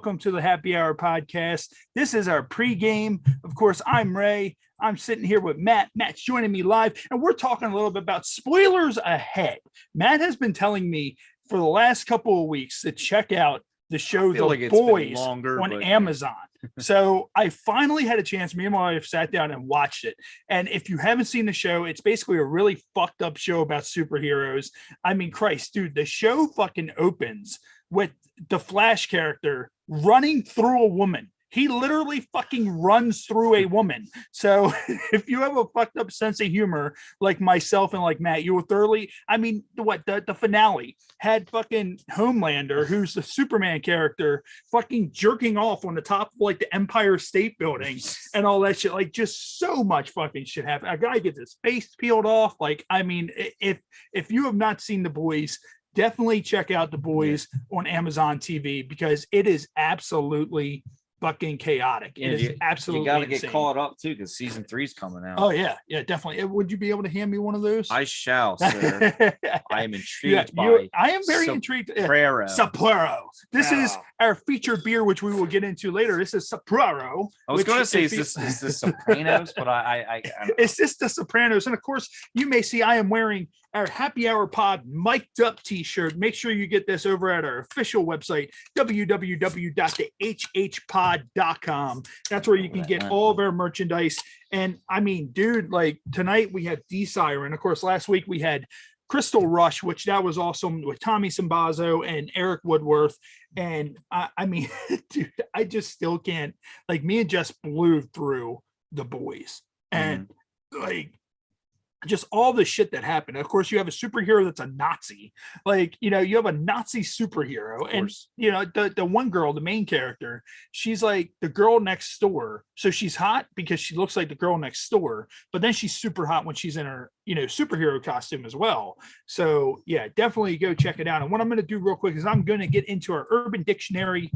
welcome to the Happy Hour podcast. This is our pregame. Of course, I'm Ray. I'm sitting here with Matt. Matt's joining me live, and we're talking a little bit about spoilers ahead. Matt has been telling me for the last couple of weeks to check out the show The Boys on Amazon. So I finally had a chance. Me and my wife sat down and watched it. And if you haven't seen the show, it's basically a really fucked up show about superheroes. I mean, Christ, dude, the show fucking opens with the Flash character running through a woman. He literally fucking runs through a woman. So if you have a fucked up sense of humor like myself and like Matt, you will thoroughly, I mean, the finale had fucking Homelander, who's the Superman character, fucking jerking off on the top of like the Empire State Building and all that shit. Like, just so much fucking shit happened. A guy gets his face peeled off. Like, I mean, if you have not seen The Boys, definitely check out The Boys on Amazon TV, because it is absolutely fucking chaotic. It is absolutely. You got to get insane. caught up too, because season 3's coming out. Oh yeah, definitely. Would you be able to hand me one of those? I shall, sir. I am intrigued by. I am very intrigued. Sapporo. This is our featured beer, which we will get into later. This is Sapporo. I was going to say, is this Sopranos? But I it's just the Sopranos, and of course, you may see I am wearing our Happy Hour Pod Mic'd Up t-shirt. Make sure you get this over at our official website, www.thehhpod.com. That's where you can get all of our merchandise. And I mean, dude, like tonight we have Dee Siren. Of course, last week we had Crystal Rush, which that was awesome, with Tommy Simbazo and Eric Woodworth. And I mean, dude, I just still can't, like, me and Jess blew through The Boys. And like, just all the shit that happened. Of course, you have a superhero that's a Nazi. Like, you know, you have a Nazi superhero, and you know, the one girl, the main character, she's like the girl next door. So she's hot because she looks like the girl next door, but then she's super hot when she's in her, you know, superhero costume as well. So yeah, definitely go check it out. And what I'm going to do real quick is I'm going to get into our Urban Dictionary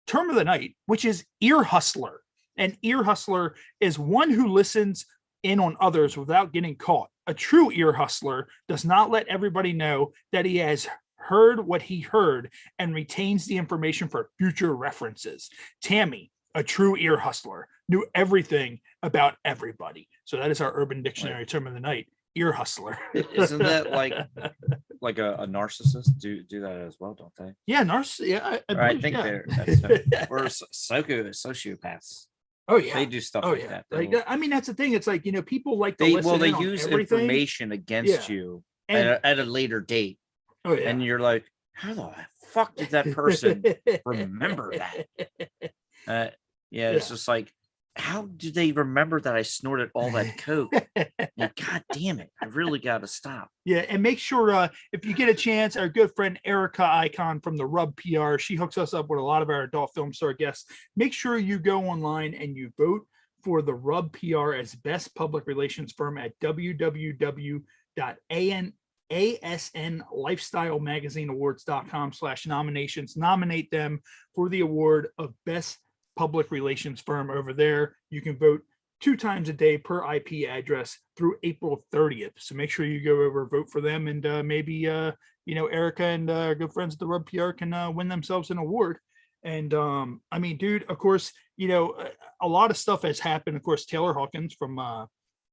term of the night, which is ear hustler. And ear hustler is one who listens in on others without getting caught. A true ear hustler does not let everybody know that he has heard what he heard and retains the information for future references. Tammy, a true ear hustler, knew everything about everybody. So that is our Urban Dictionary term of the night, ear hustler. Isn't that like a narcissist do that as well, don't they? Yeah, narcissist. Yeah, I think they're or sociopaths. Oh yeah, they do stuff like that. Like, I mean, that's the thing. It's like, you know, people like to they use information against you at a later date. Oh yeah, and you're like, how the fuck did that person remember that? It's just like, how do they remember that I snorted all that coke? Like, God damn it, I really got to stop. Yeah, and make sure if you get a chance, our good friend Erica Icon from the Rub PR, she hooks us up with a lot of our adult film star guests. Make sure you go online and you vote for the Rub PR as best public relations firm at www.asnlifestylemagazineawards.com/nominations. Nominate them for the award of best public relations firm over there. You can vote 2 times a day per IP address through April 30th. So make sure you go over, vote for them, and maybe you know, Erica and good friends at the Rub PR can win themselves an award. And I mean, dude, of course, you know, a lot of stuff has happened. Of course, Taylor Hawkins from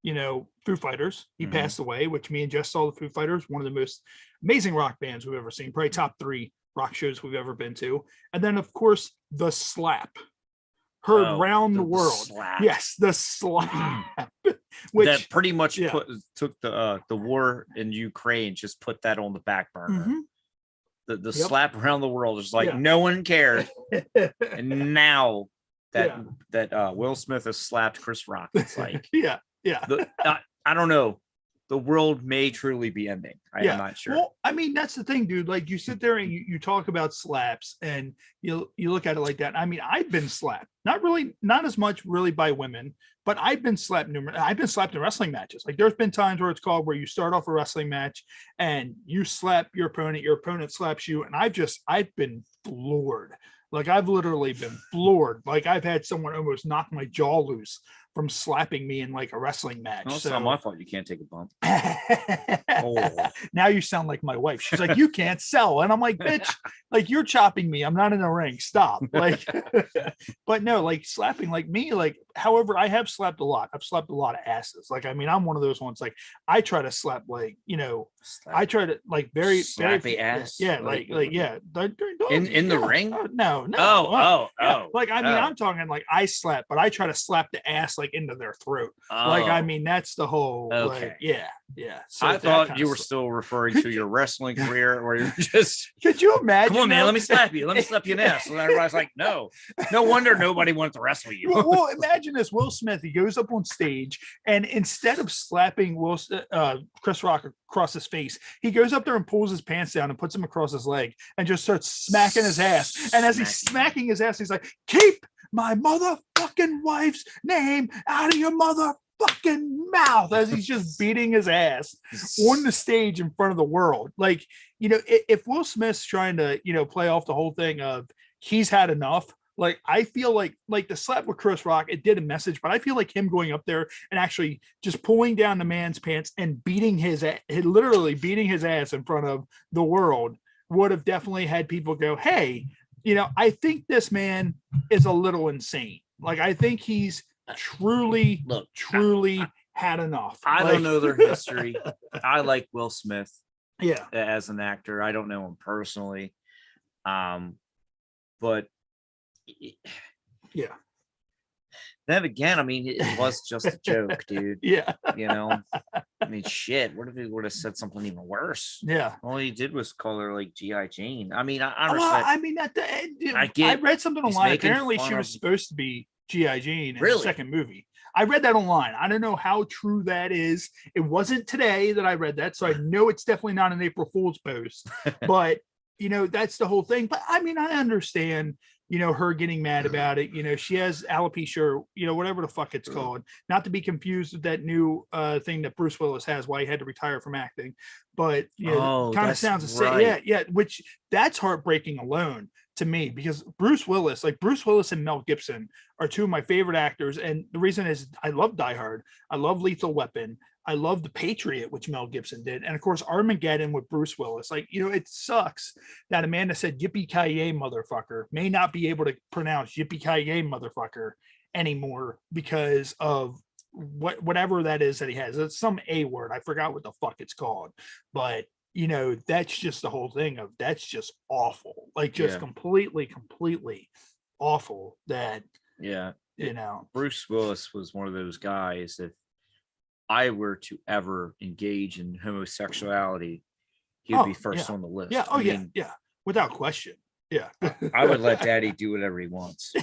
you know, Foo Fighters, he passed away, which me and Jess saw the Foo Fighters, one of the most amazing rock bands we've ever seen, probably top 3 rock shows we've ever been to. And then of course the Slap, heard around the world. Slap. Yes, the Slap. Which that pretty much took the war in Ukraine, just put that on the back burner. The slap around the world is like, no one cared. And now that Will Smith has slapped Chris Rock, it's like, I don't know. The world may truly be ending. I'm not sure. Well, I mean, that's the thing, dude. Like, you sit there and you talk about slaps, and you look at it like that. I mean, I've been slapped. Not as much really by women, but I've been slapped I've been slapped in wrestling matches. Like, there's been times where it's called where you start off a wrestling match and you slap your opponent slaps you, and I've been floored. Like, I've literally been floored. Like, I've had someone almost knock my jaw loose from slapping me in like a wrestling match. Well, it's so not my fault you can't take a bump. Now you sound like my wife. She's like, you can't sell. And I'm like, bitch, like you're chopping me. I'm not in the ring. Stop. Like, but no, like slapping like me, like, however, I have slapped a lot. I've slapped a lot of asses. Like, I mean, I'm one of those ones, like I try to slap, like, you know, I try to like very slappy ass. Yeah. Like, yeah. In the ring? No. Oh. Like, I mean, I'm talking like I slap, but I try to slap the ass like into their throat. Like, I mean, that's the whole, okay. like, yeah. So I thought you were still referring to your wrestling career where you're just. Could you imagine? Come on, man, let me slap you. Let me slap you in the ass. And everybody's like, no wonder nobody wanted to wrestle you. Well, imagine this: Will Smith, he goes up on stage, and instead of slapping Chris Rock across his face, he goes up there and pulls his pants down and puts him across his leg and just starts smacking his ass. And as he's smacking his ass, he's like, "Keep my motherfucking wife's name out of your motherfucking mouth," as he's just beating his ass on the stage in front of the world. Like, you know, if Will Smith's trying to, you know, play off the whole thing of he's had enough, like, I feel like the slap with Chris Rock, it did a message, but I feel like him going up there and actually just pulling down the man's pants and beating literally beating his ass in front of the world would have definitely had people go, hey, you know, I think this man is a little insane. Like, I think he's truly had enough. I don't know their history. I like Will Smith. Yeah. As an actor. I don't know him personally. But yeah. Then again, I mean, it was just a joke, dude. Yeah. You know, I mean, shit. What if he would have said something even worse? Yeah. All he did was call her like G.I. Jane. I mean, I understand. Well, I mean, I read something online. Apparently, she was supposed to be G.I. Jane in the second movie. I read that online. I don't know how true that is. It wasn't today that I read that, so I know it's definitely not an April Fool's post. But, you know, that's the whole thing. But I mean, I understand, you know, her getting mad about it. You know, she has alopecia, or, you know, whatever the fuck it's called. Not to be confused with that new thing that Bruce Willis has, why he had to retire from acting. But, you know, kind of sounds the same. Yeah, which that's heartbreaking alone to me, because Bruce Willis and Mel Gibson are two of my favorite actors. And the reason is I love Die Hard. I love Lethal Weapon. I love The Patriot, which Mel Gibson did. And of course, Armageddon with Bruce Willis. Like, you know, it sucks that Amanda said yippee-ki-yay motherfucker may not be able to pronounce yippee-ki-yay motherfucker anymore because of whatever that is that he has. It's some A word. I forgot what the fuck it's called. But, you know, that's just the whole thing of that's just awful. Like, just completely awful that, you know. Bruce Willis was one of those guys that I were to ever engage in homosexuality, he would be first on the list. Yeah. Yeah. Without question. Yeah. I would let Daddy do whatever he wants.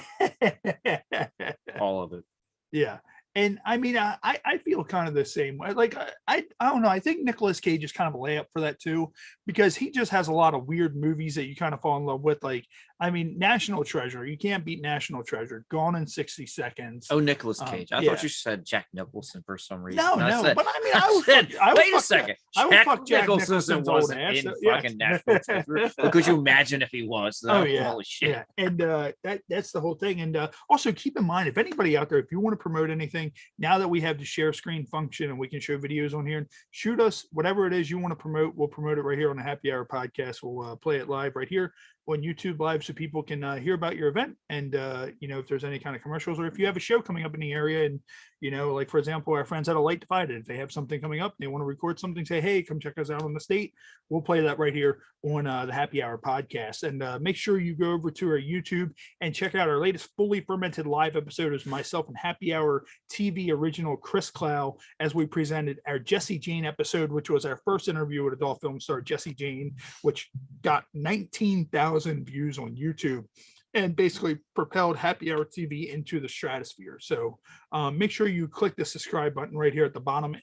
All of it. Yeah. And I mean, I feel kind of the same way. Like, I don't know. I think Nicolas Cage is kind of a layup for that too, because he just has a lot of weird movies that you kind of fall in love with. Like, I mean, National Treasure. You can't beat National Treasure. Gone in 60 Seconds. Oh, Nicolas Cage. I thought you said Jack Nicholson for some reason. No. But I mean, wait a second. I would fuck Jack Nicholson wasn't in fucking National Treasure. But could you imagine if he was? Oh yeah. Holy shit. Yeah. And that's the whole thing. And also keep in mind, if anybody out there, if you want to promote anything, now that we have the share screen function and we can show videos on here, shoot us whatever it is you want to promote. We'll promote it right here on the Happy Hour podcast. We'll play it live right here on YouTube Live so people can hear about your event. And, you know, if there's any kind of commercials, or if you have a show coming up in the area and, you know, like, for example, our friends at A Light Divided, if they have something coming up, they want to record something, say, hey, come check us out on the state. We'll play that right here on the Happy Hour podcast. And make sure you go over to our YouTube and check out our latest fully fermented live episode as myself and Happy Hour TV original Chris Clow, as we presented our Jesse Jane episode, which was our first interview with adult film star Jesse Jane, which got 19,000 views on YouTube and basically propelled Happy Hour TV into the stratosphere. So make sure you click the subscribe button right here at the bottom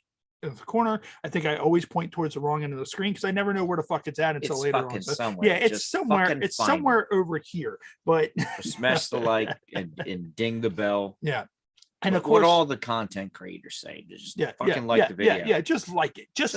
of the corner. I think I always point towards the wrong end of the screen because I never know where the fuck it's at until later on. Somewhere. Yeah, it's somewhere over here. But smash the like and ding the bell. Yeah. And of what course, all the content creators say, just fucking like the video. Yeah, just like it. Just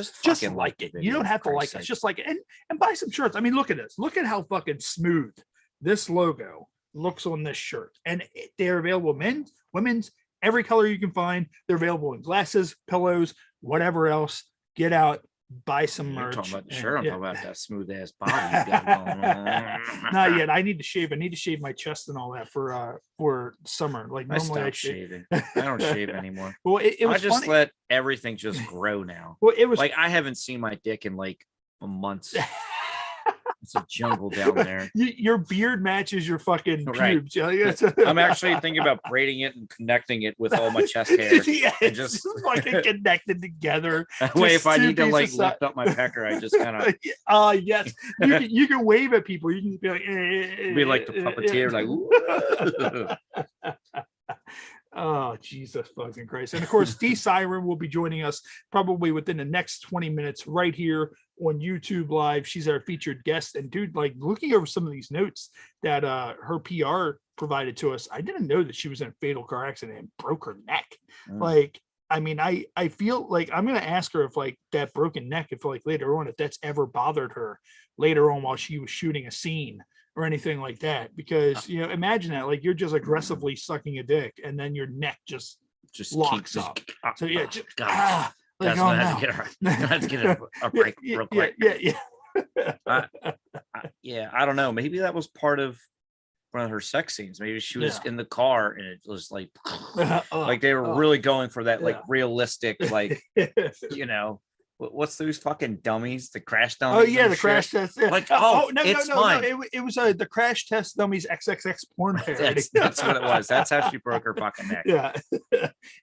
like it. You don't have to like it. Just like it. And buy some shirts. I mean, look at this. Look at how fucking smooth this logo looks on this shirt. And they're available men's, women's, every color you can find. They're available in glasses, pillows, whatever else. Get out, buy some merch. I'm talking about that smooth ass body you got going on. Not yet. I need to shave. I need to shave my chest and all that for summer. Like normally I shaving. I don't shave anymore. Well, it was I just funny. let everything just grow now. Well, it was like I haven't seen my dick in like months. It's a jungle down there. Your beard matches your fucking pubes. Right. I'm actually thinking about braiding it and connecting it with all my chest hair. Yeah, and just fucking connected together. That way, if I need to like lift up my pecker, I just kind of. Yes, you can wave at people. You can be like, be like the puppeteer, like. Oh, Jesus fucking Christ. And of course, Dee Siren will be joining us probably within the next 20 minutes right here on YouTube Live. She's our featured guest. And dude, like looking over some of these notes that her PR provided to us, I didn't know that she was in a fatal car accident and broke her neck. Like, I mean, I feel like I'm going to ask her if like that broken neck, if like later on, if that's ever bothered her later on while she was shooting a scene or anything like that, because imagine that, like you're just aggressively sucking a dick and then your neck just locks up. So yeah, like, oh, no. Have to get a break real quick. Yeah, I don't know. Maybe that was part of one of her sex scenes. Maybe she was in the car and it was like like they were really going for that like realistic, like what's those fucking dummies? The crash dummies. Oh yeah, the crash test. Yeah. Like no. It was the crash test dummies XXX porn parody. That's what it was. That's how she broke her fucking neck. Yeah,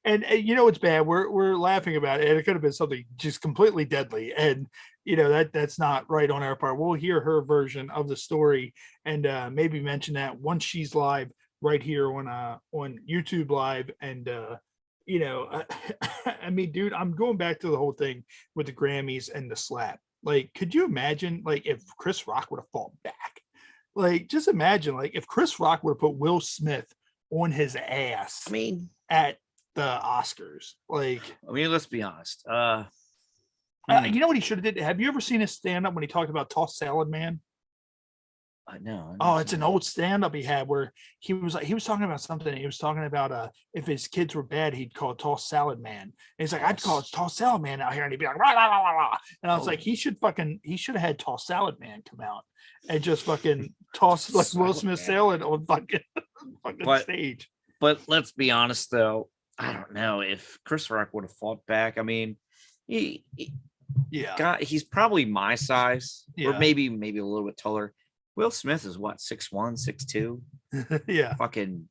and it's bad. We're laughing about it, and it could have been something just completely deadly. And that's not right on our part. We'll hear her version of the story and maybe mention that once she's live right here on YouTube Live. And I mean, dude, I'm going back to the whole thing with the Grammys and the slap. Like, could you imagine, like, if Chris Rock would have fought back? Like, just imagine, like, if Chris Rock would have put Will Smith on his ass. I mean, at the Oscars. Like, I mean, let's be honest. You know what he should have did? Have you ever seen his stand-up when he talked about Toss Salad Man? No. Oh, it's an old stand-up he had where he was talking about something. He was talking about if his kids were bad, he'd call it Toss Salad Man. And he's like, I'd call it Toss Salad Man out here, and he'd be like, rah, rah, rah, rah. And I was like, he should have had Toss Salad Man come out and just fucking toss like Will Smith salad on fucking stage. But let's be honest though, I don't know if Chris Rock would have fought back. I mean, he's probably my size, or maybe a little bit taller. Will Smith is what, 6'1", 6'2"? Yeah. Fucking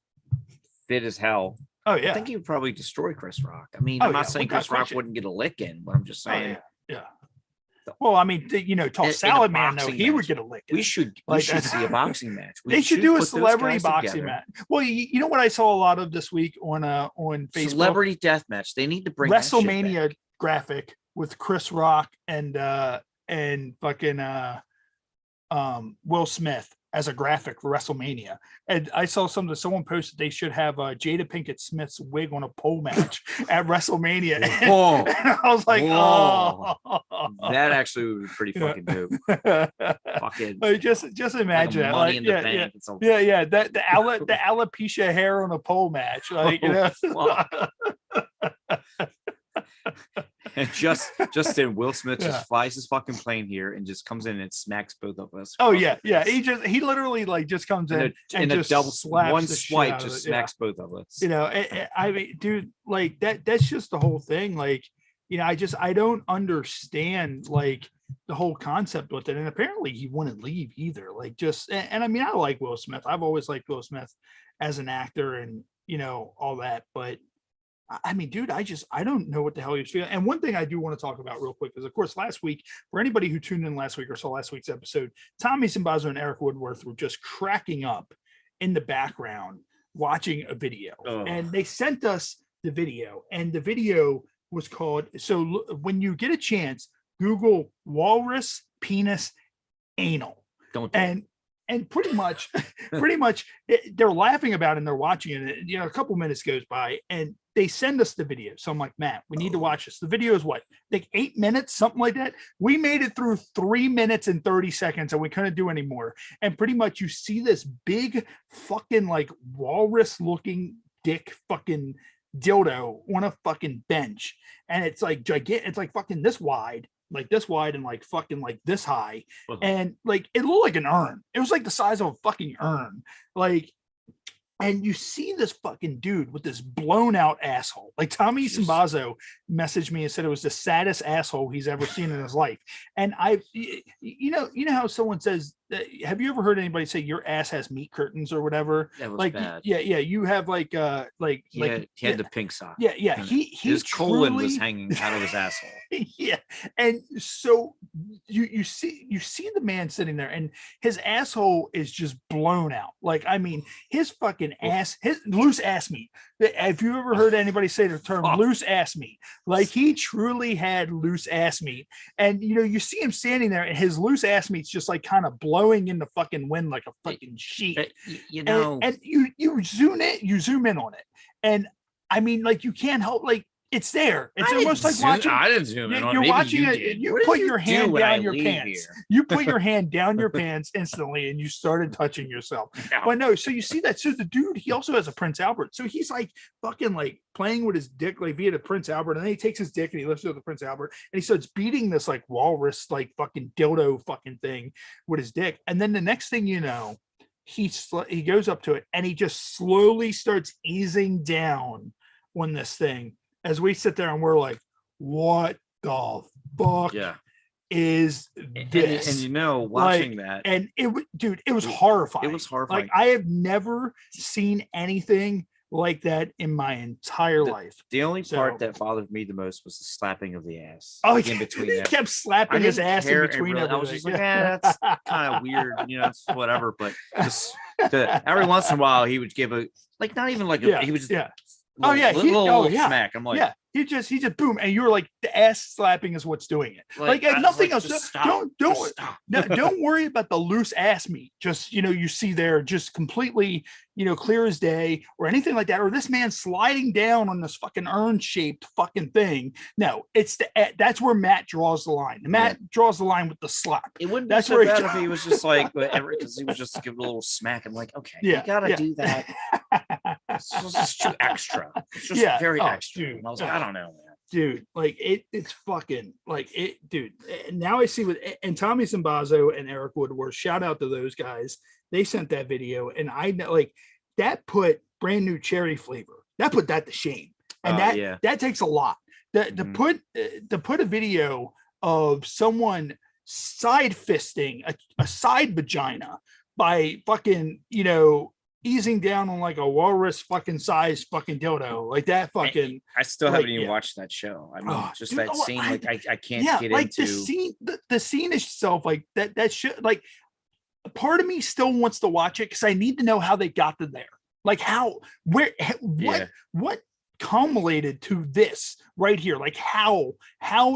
fit as hell. Oh, yeah. I think he would probably destroy Chris Rock. I mean, I'm not saying Chris Rock wouldn't get a lick in, but I'm just saying. Yeah. Well, I mean, Toss Salad Man, though, he would get a lick in. We should see a boxing match. They should do a celebrity boxing match. Well, you know what I saw a lot of this week on Facebook? Celebrity death match. They need to bring WrestleMania graphic with Chris Rock and fucking Will Smith as a graphic for WrestleMania. And I saw someone posted they should have Jada Pinkett Smith's wig on a pole match at WrestleMania. And I was like, that actually would be pretty fucking dope. Fucking just imagine that. Money in the bank. The alopecia hair on a pole match. Like, and just then Will Smith just flies his fucking plane here and just comes in and smacks both of us. Oh yeah. He literally like just comes in and just double slaps one swipe just smacks both of us. I mean, dude, like that's just the whole thing. Like, I don't understand like the whole concept with it. And apparently he wouldn't leave either. Like and I mean, I like Will Smith. I've always liked Will Smith as an actor and all that, but I mean, dude, I don't know what the hell he was feeling. And one thing I do want to talk about real quick is, of course, last week, for anybody who tuned in last week or saw last week's episode, Tommy Simbazo and Eric Woodworth were just cracking up in the background watching a video. And they sent us the video, and the video was called, so when you get a chance, Google walrus penis anal. And pretty much they're laughing about it and they're watching it. A couple minutes goes by and they send us the video. So I'm like, Matt, we need to watch this. The video is what? Like 8 minutes, something like that. We made it through 3 minutes and 30 seconds and we couldn't do any more. And pretty much you see this big fucking like walrus looking dick fucking dildo on a fucking bench, and it's like gigantic. It's like fucking this wide, and like fucking like this high, and like it looked like an urn. It was like the size of a fucking urn, like. And you see this fucking dude with this blown out asshole. Like Tommy Simbazo messaged me and said it was the saddest asshole he's ever seen in his life. And you know how someone says, have you ever heard anybody say your ass has meat curtains or whatever? That was like, bad. Yeah. You have he had the pink sock. Yeah. His colon was hanging out of his asshole. Yeah. And so you see the man sitting there and his asshole is just blown out. Like, I mean, his fucking ass, his loose ass meat. Have you ever heard anybody say the term loose ass meat? Like, he truly had loose ass meat. And you see him standing there and his loose ass meat's just like kind of blowing in the fucking wind like a fucking sheet. And you zoom in on it. And I mean, like, you can't help, like, it's there. It's almost like watching. I didn't zoom in on it. You're watching it. You put your hand down your pants. You put your hand down your pants instantly, and you started touching yourself. But no, so you see that. So the dude, he also has a Prince Albert. So he's like fucking like playing with his dick, like via the Prince Albert, and then he takes his dick and he lifts it with the Prince Albert, and he starts beating this like walrus, like fucking dildo fucking thing with his dick. And then the next thing you know, he goes up to it and he just slowly starts easing down on this thing. As we sit there and we're like, what the fuck is this? And watching that. And it was horrifying. It was horrifying. Like, I have never seen anything like that in my entire life. The only part that bothered me the most was the slapping of the ass. Oh, in between. He kept slapping his ass in between. I was just like, that's kind of weird. It's whatever. But just every once in a while, he would give he would just smack. I'm like, he just boom, and you're like, the ass slapping is what's doing it. Like nothing else. Don't worry about the loose ass meat. Just you see there, just completely clear as day, or anything like that, or this man sliding down on this fucking urn shaped fucking thing. No, that's where Matt draws the line. Matt draws the line with the slap. It wouldn't be so bad if he was just like, because he was just giving a little smack. I'm like, okay, you gotta do that. It's just too extra. It's just very extra. Dude, and I was like, I don't know, man. Dude, like it's fucking like it, dude. Now I see and Tommy Simbazo and Eric Woodward, shout out to those guys. They sent that video, and I know, like, that put brand new cherry flavor. That put that to shame, and that takes a lot. To put a video of someone side fisting a side vagina by fucking easing down on like a walrus fucking size fucking dildo, like that fucking. I still haven't even watched that show. I mean, that scene, like I can't get like into the scene. The scene itself, like that should, like, part of me still wants to watch it because I need to know how they got to there. Like what culminated to this right here? Like how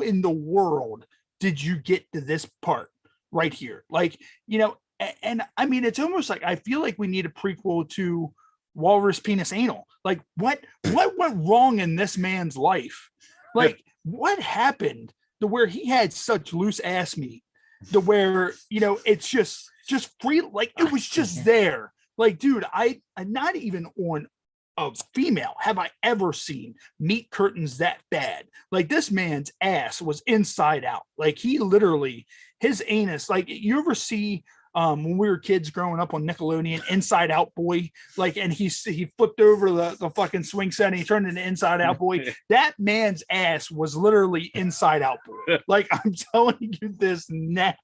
in the world did you get to this part right here? Like, and I mean, it's almost like I feel like we need a prequel to Walrus Penis Anal. Like, what went wrong in this man's life? Like, what happened to where he had such loose ass meat to where it's just free, like it was just there. Like, dude, I'm not even on a female have I ever seen meat curtains that bad. Like, this man's ass was inside out. Like, he literally, his anus, like, you ever see when we were kids growing up on Nickelodeon, Inside Out Boy, like, and he flipped over the fucking swing set and he turned into Inside Out Boy. That man's ass was literally Inside Out Boy. Like, I'm telling you this now,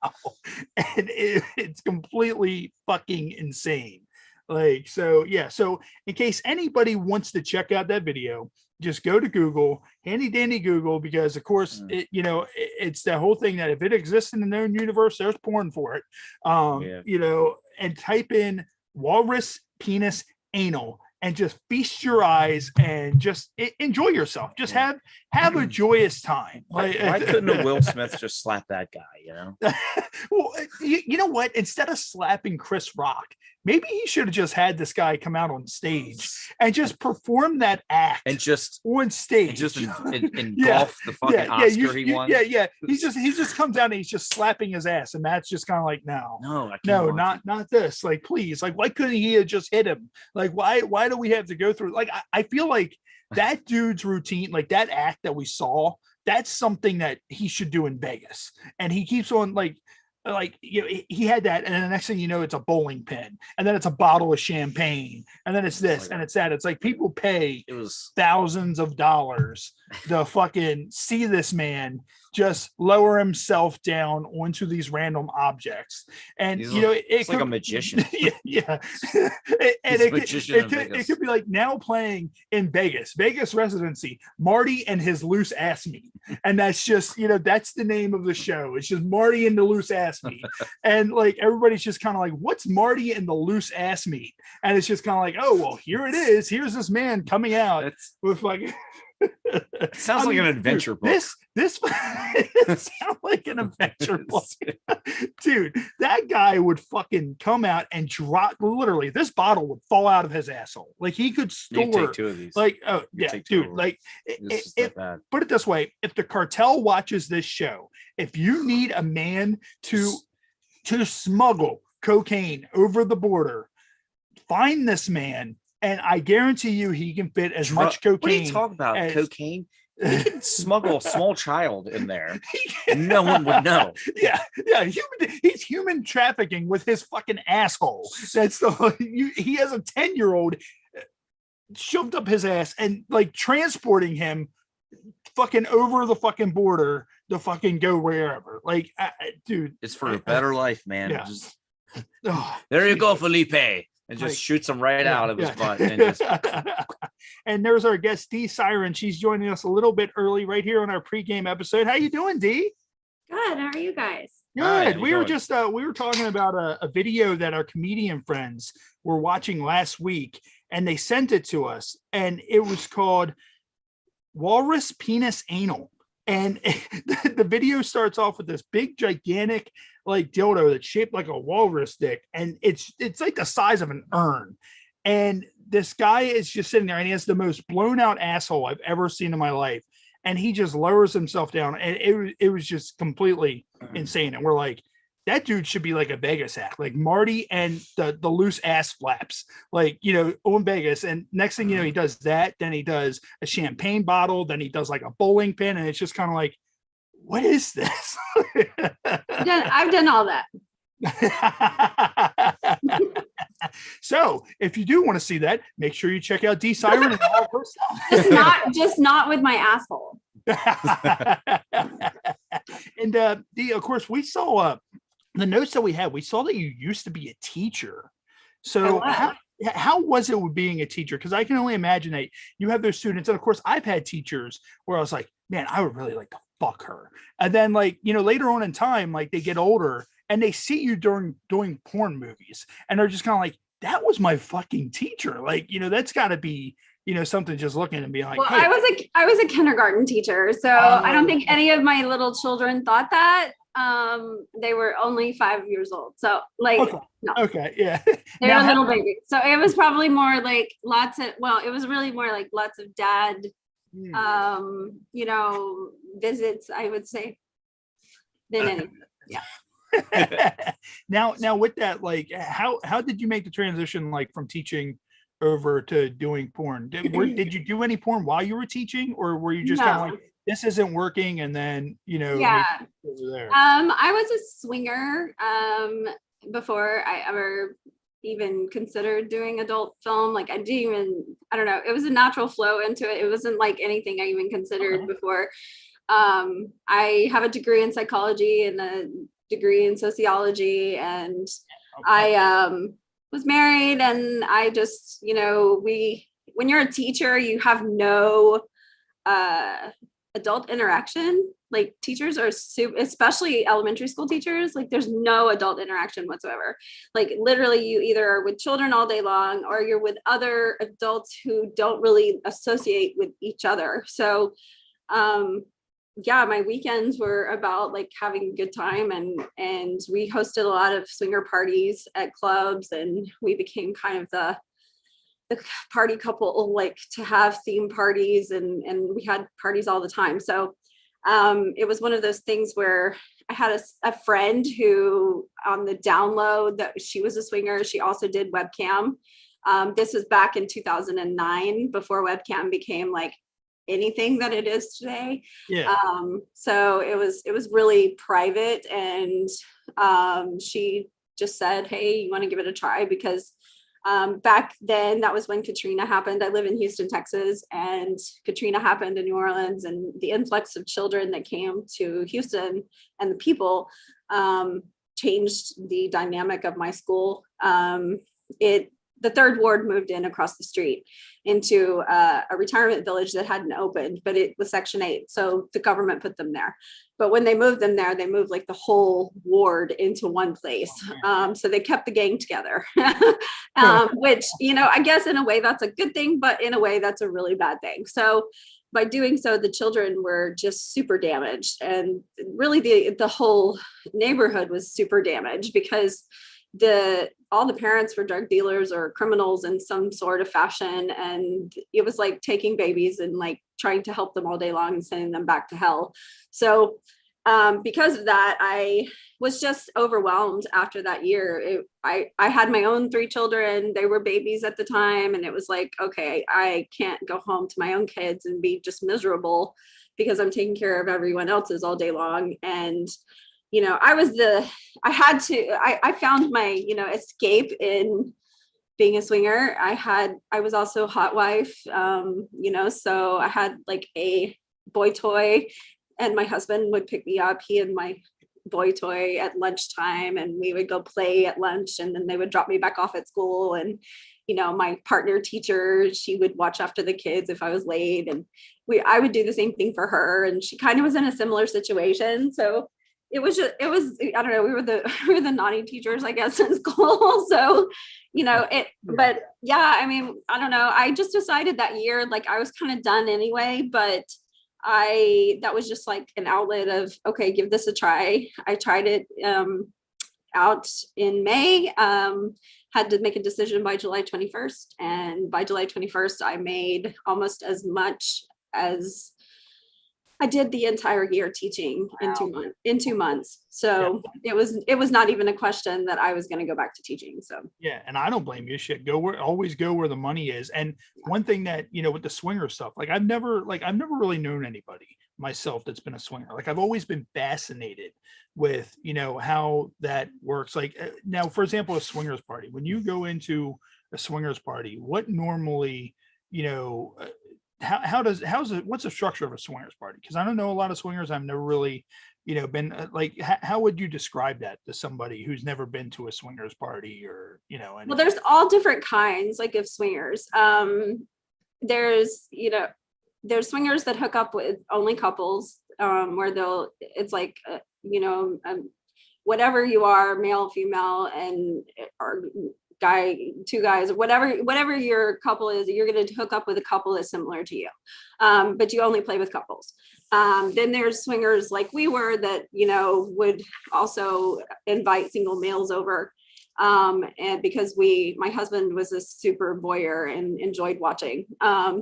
and it's completely fucking insane. Like, so in case anybody wants to check out that video, just go to Google, handy dandy Google, because of course it's the whole thing that if it exists in the known universe, there's porn for it. And type in Walrus Penis Anal and just feast your eyes and just enjoy yourself. Just have a joyous time. Why couldn't Will Smith just slap that guy? Well, you know what? Instead of slapping Chris Rock, maybe he should have just had this guy come out on stage and just perform that act and just on stage, and just engulf the fucking Oscar he won. Yeah. He just comes out and he's just slapping his ass, and Matt's just kind of like, no, not this. Like, please, like, why couldn't he have just hit him? Like, why do we have to go through? Like, I feel like that dude's routine, like that act that we saw, that's something that he should do in Vegas, and he keeps on like he had that, and then the next thing you know, it's a bowling pin, and then it's a bottle of champagne, and then it's this and it's that. It's like people pay thousands of dollars to fucking see this man just lower himself down onto these random objects, and it's like a magician. Yeah. And it could be like now playing in Vegas residency, Marty and his loose ass meat, and that's just that's the name of the show. It's just Marty and the loose ass meat, and like everybody's just kind of like, what's Marty and the loose ass meat? And it's just kind of like, oh well, here it is. Here's this man coming out with like. It sounds like an adventure book. This sounds like an adventure book. Dude, that guy would fucking come out and drop, literally this bottle would fall out of his asshole. Like he could store take 2 of these. Like, oh yeah, dude, like put it this way, if the cartel watches this show, if you need a man to smuggle cocaine over the border, find this man. And I guarantee you, he can fit as much cocaine. What are you talking about? Cocaine? He can smuggle a small child in there. No one would know. Yeah. He's human trafficking with his fucking asshole. That's he has a 10-year-old shoved up his ass and like transporting him fucking over the fucking border to fucking go wherever. Like, dude, it's for a better life, man. Yeah. Just, there you go, Felipe. And just shoots him right out of his butt. And there's our guest, Dee Siren. She's joining us a little bit early right here on our pregame episode. How you doing, Dee? Good. How are you guys? Good. We were just we were talking about a video that our comedian friends were watching last week, and they sent it to us, and it was called Walrus Penis Anal. And the video starts off with this big, gigantic, like dildo that's shaped like a walrus dick, and it's like the size of an urn. And this guy is just sitting there, and he has the most blown out asshole I've ever seen in my life. And he just lowers himself down, and it was just completely insane. And we're like, that dude should be like a Vegas act, like Marty and the loose ass flaps, like, on Vegas. And next thing you know, he does that. Then he does a champagne bottle. Then he does like a bowling pin. And it's just kind of like, what is this? I've done all that. So if you do want to see that, make sure you check out Dee Siren and all of her stuff. just not with my asshole. And Dee, of course, we saw the notes that we saw that you used to be a teacher. So how was it with being a teacher? Because I can only imagine that you have those students. And of course, I've had teachers where I was like, man, I would really like to fuck her. And then like, later on in time, like they get older and they see you doing porn movies. And they're just kind of like, that was my fucking teacher. Like, that's got to be, something just looking and being like, well, hey. I was a kindergarten teacher. So I don't think any of my little children thought that. They were only 5 years old. So like, no. Okay. Yeah. They were little babies. So it was probably more like it was really more like lots of dad, visits, I would say, than anything. Yeah. Now with that, like, how did you make the transition, like from teaching over to doing porn? Did you do any porn while you were teaching, or were you just kind of like, this isn't working, and then over there? I was a swinger before I ever even considered doing adult film. Like I don't know, it was a natural flow into it. It wasn't like anything I even considered before. I have a degree in psychology and a degree in sociology, and I was married, and I just, when you're a teacher, you have no adult interaction. Like teachers are especially elementary school teachers, like there's no adult interaction whatsoever. Like literally you either are with children all day long, or you're with other adults who don't really associate with each other. So yeah, my weekends were about like having a good time, and we hosted a lot of swinger parties at clubs, and we became kind of the party couple, like to have theme parties, and we had parties all the time. So it was one of those things where I had a friend who on the download that she was a swinger. She also did webcam. This was back in 2009 before webcam became like anything that it is today. Yeah. So it was really private, and she just said, hey, you want to give it a try? Because back then, that was when Katrina happened. I live in Houston, Texas, and Katrina happened in New Orleans, and the influx of children that came to Houston and the people changed the dynamic of my school. The third ward moved in across the street into a retirement village that hadn't opened, but it was Section 8. So the government put them there. But when they moved them there, they moved like the whole ward into one place. So they kept the gang together, which, I guess in a way that's a good thing, but in a way that's a really bad thing. So by doing so, the children were just super damaged. And really the whole neighborhood was super damaged because all the parents were drug dealers or criminals in some sort of fashion, and it was like taking babies and like trying to help them all day long and sending them back to hell. So because of that, I was just overwhelmed after that year. I had my own 3 children. They were babies at the time, and it was like, okay, I can't go home to my own kids and be just miserable because I'm taking care of everyone else's all day long. And I found my, escape in being a swinger. I was also a hot wife, so I had like a boy toy, and my husband would pick me up, he and my boy toy at lunchtime, and we would go play at lunch, and then they would drop me back off at school. And, my partner teacher, she would watch after the kids if I was late, and I would do the same thing for her. And she kind of was in a similar situation. So it was I don't know, we were the naughty teachers, I guess, in school. So, but yeah, I mean, I don't know. I just decided that year, like I was kind of done anyway, but that was just like an outlet of, okay, give this a try. I tried it out in May, had to make a decision by July 21st. And by July 21st, I made almost as much as I did the entire year teaching in 2 months. So it was not even a question that I was going to go back to teaching. So yeah, and I don't blame you. Shit, always go where the money is. And one thing that with the swinger stuff, like I've never really known anybody myself that's been a swinger. Like I've always been fascinated with how that works. Like now, for example, a swingers party. When you go into a swingers party, what normally what's the structure of a swingers party? Because I don't know a lot of swingers. I've never really, been like, how would you describe that to somebody who's never been to a swingers party or, anything? Well, there's all different kinds like of swingers. There's swingers that hook up with only couples, where it's like, whatever you are, male, female, and or guy, 2 guys, whatever your couple is, you're going to hook up with a couple that's similar to you, but you only play with couples. Then there's swingers like we were that would also invite single males over, and because my husband was a super voyeur and enjoyed watching,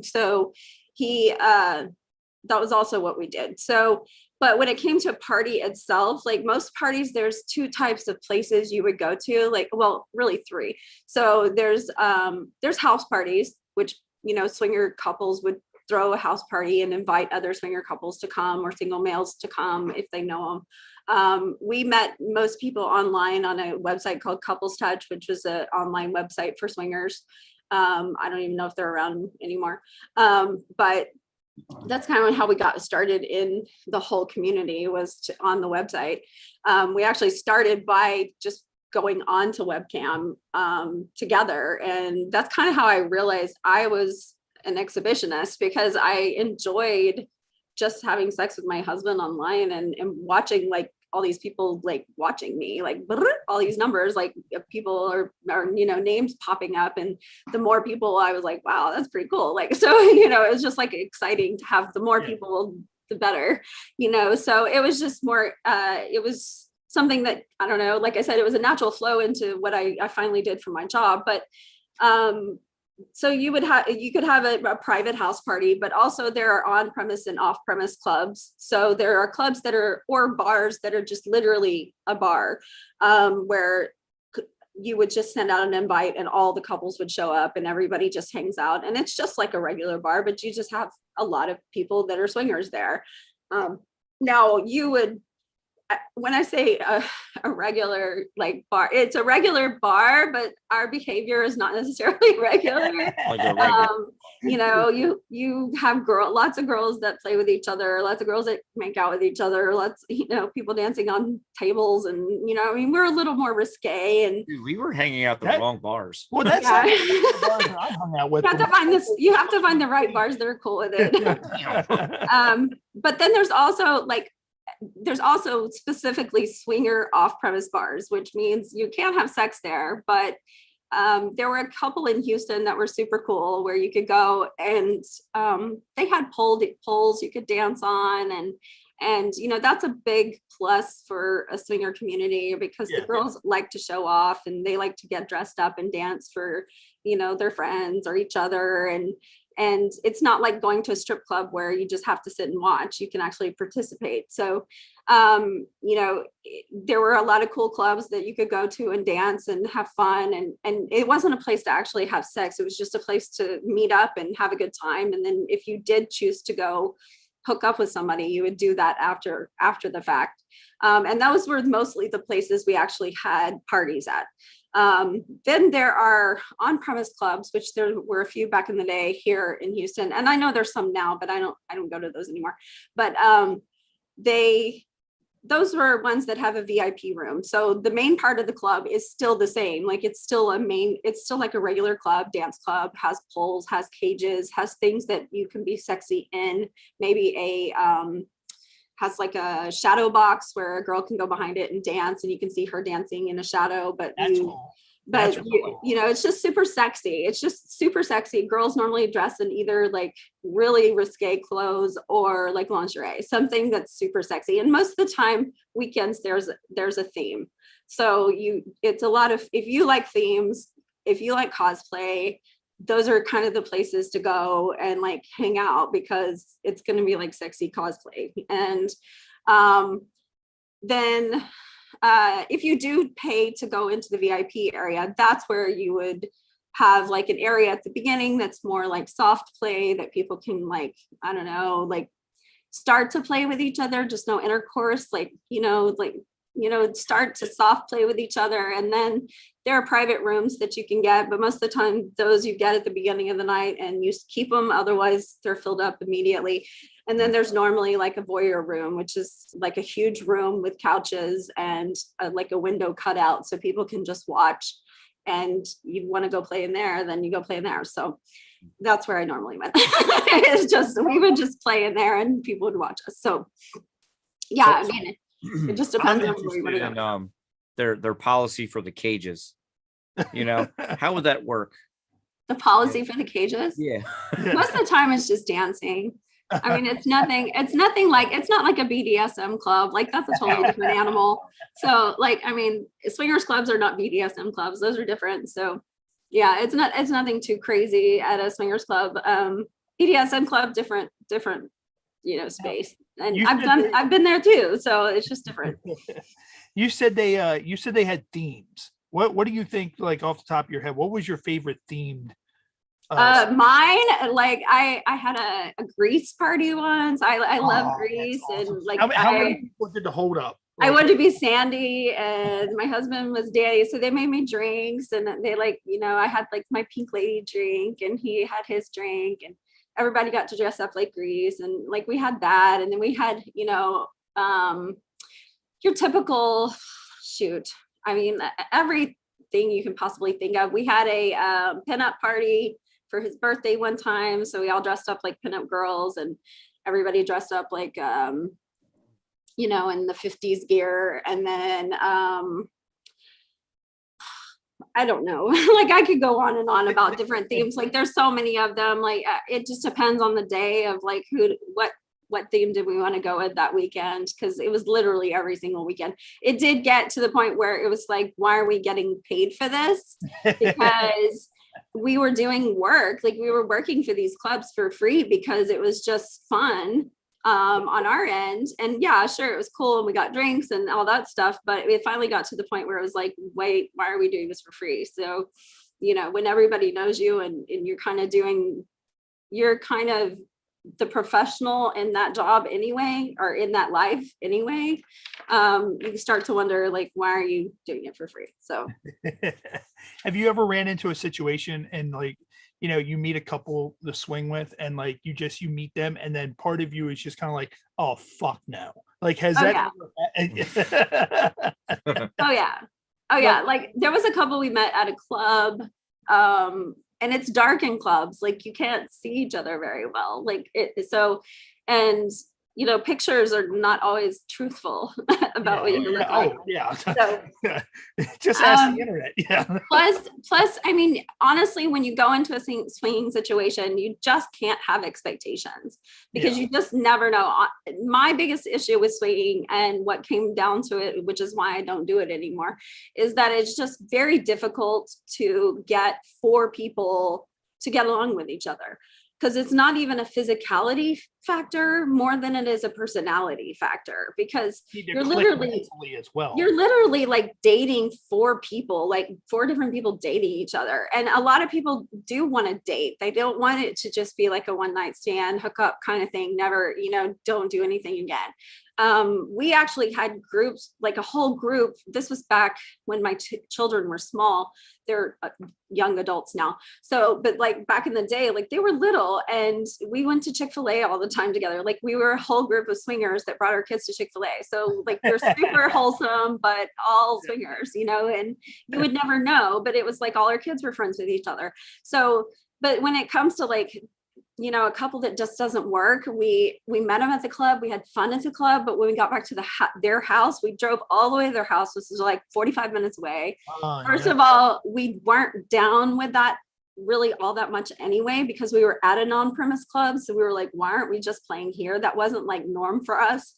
so he that was also what we did. So but when it came to a party itself, like most parties, there's 2 types of places you would go to, like, well, really 3. So there's house parties, which, swinger couples would throw a house party and invite other swinger couples to come or single males to come if they know them. We met most people online on a website called Couples Touch, which was an online website for swingers. I don't even know if they're around anymore. But that's kind of how we got started in the whole community, was on the website. We actually started by just going on to webcam together. And that's kind of how I realized I was an exhibitionist, because I enjoyed just having sex with my husband online and watching like all these people like watching me, like all these numbers, like people are names popping up. And the more people, I was like, wow, that's pretty cool. Like, so, it was just like exciting to have the more people the better, so it was just more, it was something that, I don't know, like I said, it was a natural flow into what I finally did for my job. But so you could have a private house party, but also there are on-premise and off-premise clubs. So there are clubs that are, or bars that are just literally a bar, where you would just send out an invite and all the couples would show up and everybody just hangs out. And it's just like a regular bar, but you just have a lot of people that are swingers there. Now you would, when I say a regular like bar, it's a regular bar, but our behavior is not necessarily regular. You have lots of girls that play with each other, lots of girls that make out with each other, lots, people dancing on tables, and we're a little more risque. And dude, we were hanging out the wrong bars. Well, that's not the bars that I hung out with. You have to find the right bars that are cool with it. But then there's also specifically swinger off-premise bars, which means you can't have sex there. But there were a couple in Houston that were super cool where you could go and they had poles you could dance on. And that's a big plus for a swinger community, because the girls like to show off and they like to get dressed up and dance for, their friends or each other. And it's not like going to a strip club where you just have to sit and watch. You can actually participate. So, there were a lot of cool clubs that you could go to and dance and have fun. And it wasn't a place to actually have sex. It was just a place to meet up and have a good time. And then if you did choose to go hook up with somebody, you would do that after the fact. And those were mostly the places we actually had parties at. Then there are on-premise clubs, which there were a few back in the day here in Houston, and I know there's some now, but I don't go to those anymore. But those were ones that have a VIP room. So the main part of the club is still the same. Like it's still like a regular club, dance club, has poles, has cages, has things that you can be sexy in. Maybe has like a shadow box where a girl can go behind it and dance, and you can see her dancing in a shadow. But it's just super sexy. It's just super sexy. Girls normally dress in either like really risque clothes or like lingerie, something that's super sexy. And most of the time, weekends there's a theme. So it's a lot of, if you like themes, if you like cosplay, those are kind of the places to go and like hang out, because it's going to be like sexy cosplay. And then if you do pay to go into the VIP area, that's where you would have like an area at the beginning that's more like soft play, that people can like, I don't know, like start to play with each other, just no intercourse, start to soft play with each other. And then there are private rooms that you can get, but most of the time those you get at the beginning of the night and you keep them, otherwise they're filled up immediately. And then there's normally like a voyeur room, which is like a huge room with couches and like a window cut out so people can just watch. And you want to go play in there, then you go play in there. So that's where I normally went. It's just, we would just play in there and people would watch us. So yeah, it just depends on where you want to go. Their policy for the cages, how would that work? The policy for the cages? Yeah. Most of the time it's just dancing. I mean, it's not like a BDSM club. Like that's a totally different animal. So like, I mean, swingers clubs are not BDSM clubs. Those are different. So yeah, it's nothing too crazy at a swingers club. BDSM club, different, space. And I've been there too. So it's just different. You said they had themes. What do you think, like off the top of your head, what was your favorite themed? Mine, like I had a Grease party once. I love Grease. Awesome. And like how many people did the hold up? I wanted to be Sandy and my husband was Danny. So they made me drinks, and they I had like my pink lady drink and he had his drink, and everybody got to dress up like Grease, and like we had that. And then we had, your typical everything you can possibly think of. We had a pinup party for his birthday one time. So we all dressed up like pinup girls, and everybody dressed up like, in the 50s gear. And then, I don't know, like I could go on and on about different themes. Like there's so many of them. Like it just depends on the day of like what what theme did we want to go with that weekend, because it was literally every single weekend. It did get to the point where it was like, why are we getting paid for this? Because we were doing work, like we were working for these clubs for free because it was just fun on our end. And yeah, sure, it was cool and we got drinks and all that stuff, but it finally got to the point where it was like, wait, why are we doing this for free? So, you know, when everybody knows you and you're kind of the professional in that job anyway, or in that life anyway, you start to wonder, like, why are you doing it for free? So have you ever ran into a situation and like, you know, you meet a couple to swing with and like you meet them and then part of you is just kind of like, oh fuck no, like has that oh yeah, like there was a couple we met at a club, and it's dark in clubs, like you can't see each other very well, like and you know, pictures are not always truthful about what you look like. Oh yeah. So, just ask the internet. Yeah. Plus, I mean, honestly, when you go into a swinging situation, you just can't have expectations because you just never know. My biggest issue with swinging and what came down to it, which is why I don't do it anymore, is that it's just very difficult to get 4 people to get along with each other. Because it's not even a physicality factor more than it is a personality factor, because you're literally like dating 4 people, like 4 different people dating each other. And a lot of people do want to date. They don't want it to just be like a one night stand, hook up kind of thing. Never, you know, don't do anything again. We actually had groups, like a whole group. This was back when my children were small. They're young adults now. So, but like back in the day, like they were little and we went to Chick-fil-A all the time together. Like we were a whole group of swingers that brought our kids to Chick-fil-A. So like we're super wholesome, but all swingers, you know, and you would never know, but it was like all our kids were friends with each other. So, but when it comes to like, you know, a couple that just doesn't work, we met them at the club, we had fun at the club, but when we got back to their house, we drove all the way to their house, which is like 45 minutes away. First of all, we weren't down with that really all that much anyway, because we were at a non-premise club. So we were like, why aren't we just playing here? That wasn't like norm for us.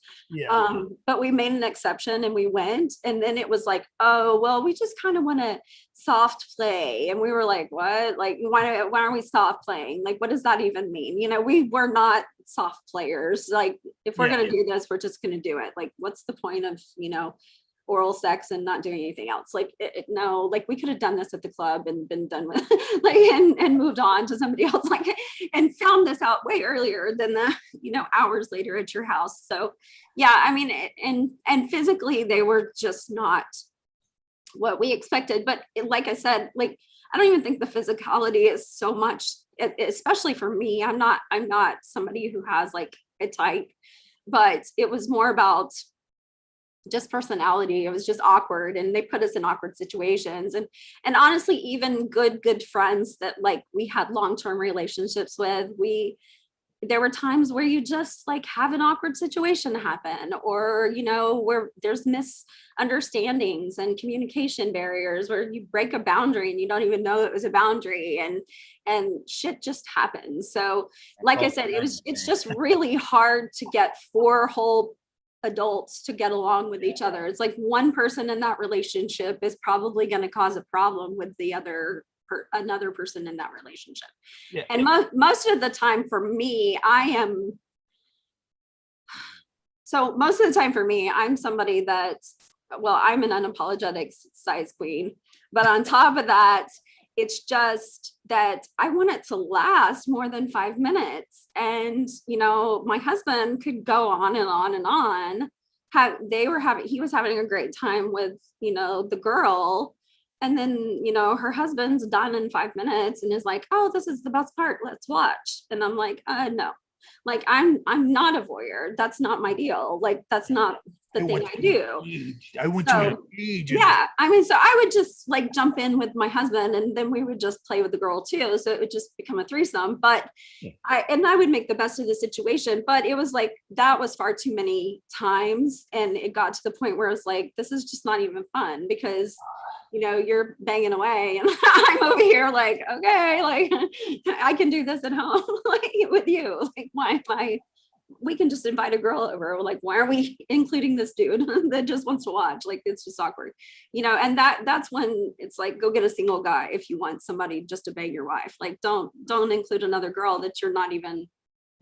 But we made an exception and we went, and then it was like, oh, well, we just kind of want to soft play. And we were like, what? Like, why aren't we soft playing? Like, what does that even mean? You know, we were not soft players. Like, if we're going to do this, we're just going to do it. Like, what's the point of, you know, oral sex and not doing anything else? Like, no, like we could have done this at the club and been done with like, and moved on to somebody else, like, and found this out way earlier than the, you know, hours later at your house. So yeah, I mean, and physically they were just not what we expected. But like I said, like, I don't even think the physicality is so much, especially for me. I'm not somebody who has like a type, but it was more about just personality. It was just awkward, and they put us in awkward situations. And honestly, even good friends that like we had long-term relationships with, there were times where you just like have an awkward situation happen, or, you know, where there's misunderstandings and communication barriers, where you break a boundary and you don't even know it was a boundary, and shit just happens. So like I said, it's just really hard to get 4 whole adults to get along with each other. It's like one person in that relationship is probably going to cause a problem with the another person in that relationship. And most of the time for me, most of the time for me, I'm somebody that, well, I'm an unapologetic size queen, but on top of that, it's just that I want it to last more than 5 minutes. And, you know, my husband could go on and on and on. He was having a great time with, you know, the girl. And then, you know, her husband's done in 5 minutes and is like, oh, this is the best part, let's watch. And I'm like, no, like, I'm not a voyeur. That's not my deal. Like, that's not the thing I do. I want to engage. Yeah. I mean, so I would just like jump in with my husband, and then we would just play with the girl too. So it would just become a threesome. But I would make the best of the situation. But it was like, that was far too many times. And it got to the point where it's like, this is just not even fun, because, you know, you're banging away and I'm over here like, okay, like I can do this at home, like with you. Like, why am I we can just invite a girl over. Like, why are we including this dude that just wants to watch? Like, it's just awkward, and that's when it's like, go get a single guy if you want somebody just to bang your wife. Like, don't include another girl that you're not even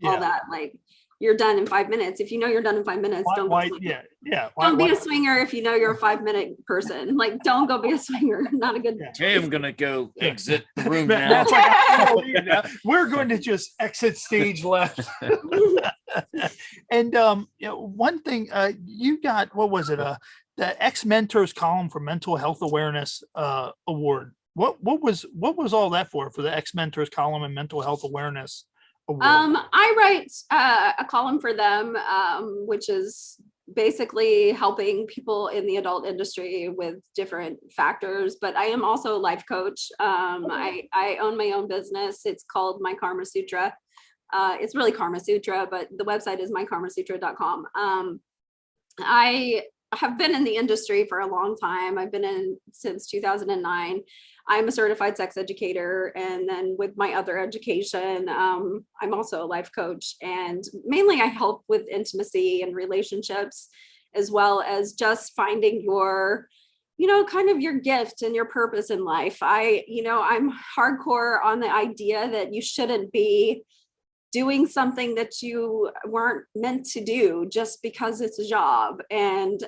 all that, like, you're done in 5 minutes. If you know you're done in 5 minutes, don't be a swinger. If you know you're a 5-minute person, like, don't go be a swinger. Not a good. Okay, I'm gonna go exit the room now. That's like, now. We're going to just exit stage left. And one thing, you got, what was it? The Ex Mentors column for Mental Health Awareness award. What was all that for the Ex Mentors column and Mental Health Awareness award? I write a column for them, which is basically helping people in the adult industry with different factors, but I am also a life coach. I own my own business. It's called My Karma Sutra. It's really Karma Sutra, but the website is mykarmasutra.com. I have been in the industry for a long time. I've been in since 2009. I'm a certified sex educator. And then with my other education, I'm also a life coach. And mainly I help with intimacy and relationships, as well as just finding your, kind of your gift and your purpose in life. I'm hardcore on the idea that you shouldn't be doing something that you weren't meant to do just because it's a job. And,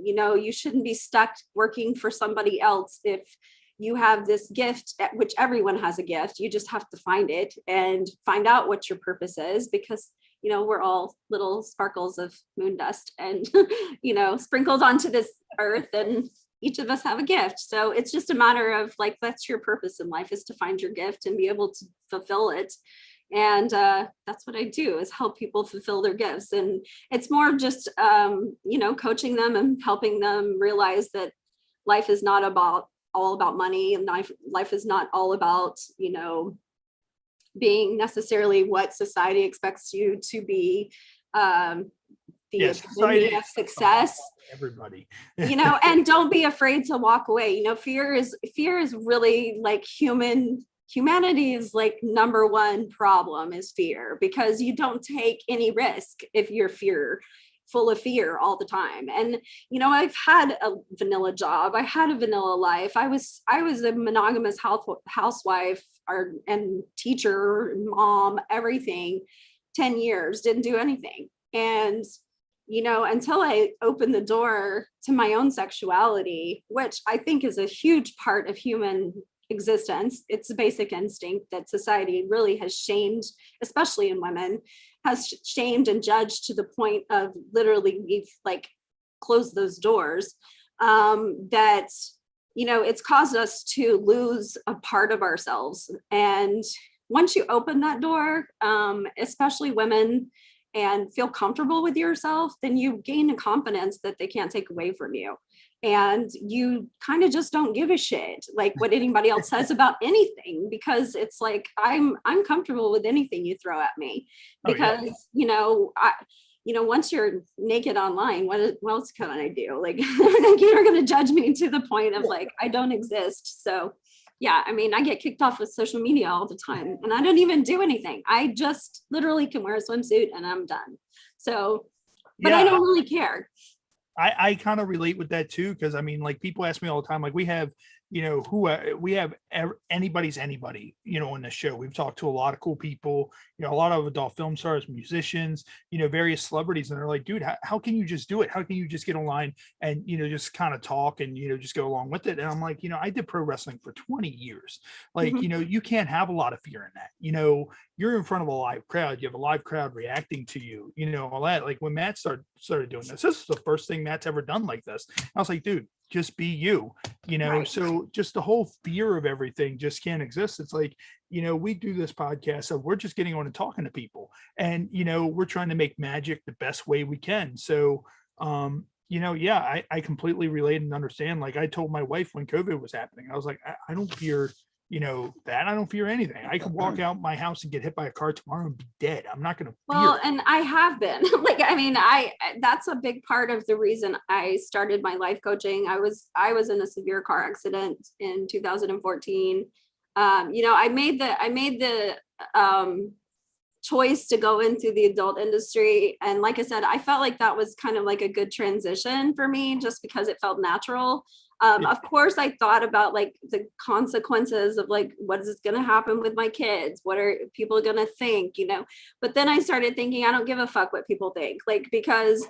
you shouldn't be stuck working for somebody else if you have this gift, which everyone has a gift. You just have to find it and find out what your purpose is, because, we're all little sparkles of moon dust and, sprinkled onto this earth, and each of us have a gift. So it's just a matter of, like, that's your purpose in life, is to find your gift and be able to fulfill it. And that's what I do, is help people fulfill their gifts. And it's more of just, coaching them and helping them realize that life is not all about money, and life is not all about, being necessarily what society expects you to be. The epitome of success. Everybody. And don't be afraid to walk away. Fear is really like humanity's like number one problem is fear, because you don't take any risk if you're full of fear all the time. And I've had a vanilla job, I had a vanilla life. I was a monogamous housewife and teacher, mom, everything. 10 years, didn't do anything. And until I opened the door to my own sexuality, which I think is a huge part of human existence. It's a basic instinct that society really has shamed, especially in women, has shamed and judged to the point of literally we've like closed those doors. That it's caused us to lose a part of ourselves. And once you open that door, especially women, and feel comfortable with yourself, then you gain a confidence that they can't take away from you. And you kind of just don't give a shit like what anybody else says about anything, because it's like, I'm comfortable with anything you throw at me, because, once you're naked online, what else can I do? Like, you're going to judge me to the point of like, I don't exist. So yeah, I get kicked off of social media all the time, and I don't even do anything. I just literally can wear a swimsuit and I'm done. So, but I don't really care. I kind of relate with that too, because like people ask me all the time, like we have anybody's anybody, on the show. We've talked to a lot of cool people, a lot of adult film stars, musicians, various celebrities, and they're like, dude, how can you just do it? How can you just get online and just kind of talk and just go along with it? And I'm like, I did pro wrestling for 20 years. Like, you can't have a lot of fear in that. You're in front of a live crowd, you have a live crowd reacting to you, all that. Like when Matt started doing this is the first thing Matt's ever done like this. I was like, dude, just be you, right. So just the whole fear of everything just can't exist. It's like, we do this podcast, so we're just getting on and talking to people, and we're trying to make magic the best way we can. So I completely relate and understand. Like I told my wife when COVID was happening, I was like, I don't fear that. I don't fear anything. I could walk out my house and get hit by a car tomorrow and be dead. I'm not going to fear. And I have been like, that's a big part of the reason I started my life coaching. I was in a severe car accident in 2014. I made the choice to go into the adult industry. And like I said, I felt like that was kind of like a good transition for me, just because it felt natural. Of course, I thought about like the consequences of like, what is going to happen with my kids? What are people going to think, you know? But then I started thinking, I don't give a fuck what people think, like, because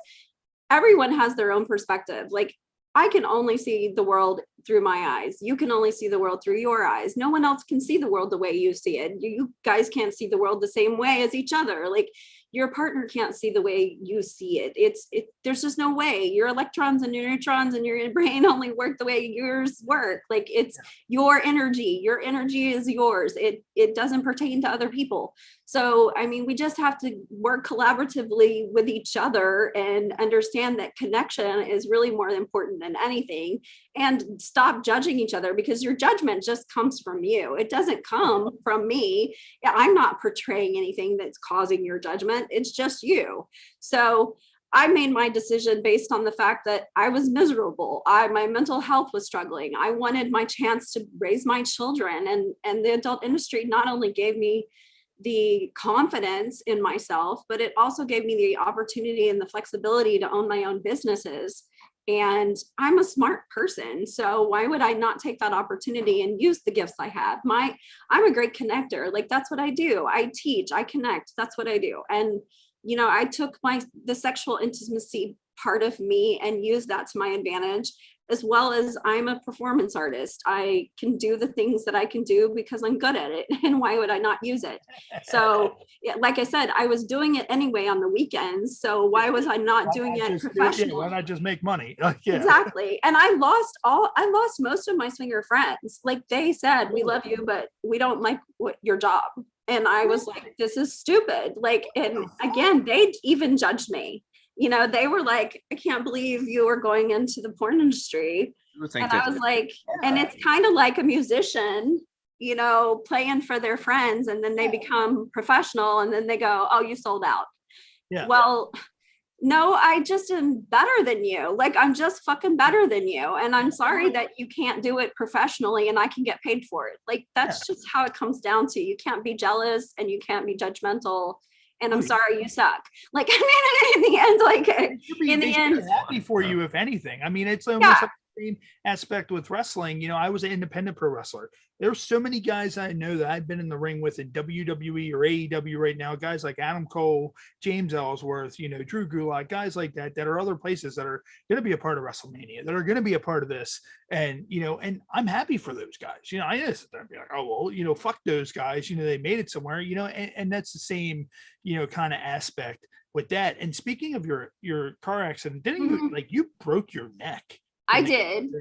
everyone has their own perspective. Like, I can only see the world through my eyes. You can only see the world through your eyes. No one else can see the world the way you see it. You guys can't see the world the same way as each other. Like, your partner can't see the way you see it. There's just no way. Your electrons and your neutrons and your brain only work the way yours work. Like, it's your energy. Your energy is yours. It doesn't pertain to other people. So, I mean, we just have to work collaboratively with each other and understand that connection is really more important than anything, and stop judging each other, because your judgment just comes from you. It doesn't come from me. I'm not portraying anything that's causing your judgment. It's just you. So I made my decision based on the fact that I was miserable. My mental health was struggling. I wanted my chance to raise my children, and the adult industry not only gave me the confidence in myself, but it also gave me the opportunity and the flexibility to own my own businesses. And I'm a smart person, so why would I not take that opportunity and use the gifts I have? I'm a great connector. Like, that's what I do. I teach, I connect. That's what I do. And you know, I took the sexual intimacy part of me and used that to my advantage, as well as I'm a performance artist. I can do the things that I can do because I'm good at it. And why would I not use it? So, yeah, like I said, I was doing it anyway on the weekends. So why was I not doing it professionally? Why not just make money? Exactly. And I lost most of my swinger friends. Like, they said, we love you, but we don't like your job. And I was like, this is stupid. Like, and again, they even judged me. You know, they were like, I can't believe you are going into the porn industry. And I was like, and it's kind of like a musician, you know, playing for their friends, and then they become professional, and then they go, oh, you sold out. Yeah. Well, no, I just am better than you. Like, I'm just fucking better than you. And I'm sorry that you can't do it professionally and I can get paid for it. Like, that's just how it comes down to. You can't be jealous and you can't be judgmental. And I'm sorry, you suck. Like, I mean, in the end, like, in the end, happy for you, if anything. I mean, it's almost like the same aspect with wrestling. You know, I was an independent pro wrestler. There's so many guys I know that I've been in the ring with in WWE or AEW right now. Guys like Adam Cole, James Ellsworth, you know, Drew Gulak, guys like that are other places that are going to be a part of WrestleMania, that are going to be a part of this. And, you know, and I'm happy for those guys. You know, I just be like, oh, well, you know, fuck those guys. You know, they made it somewhere, you know, and that's the same, you know, kind of aspect with that. And speaking of your car accident, didn't you, like, you broke your neck? I did.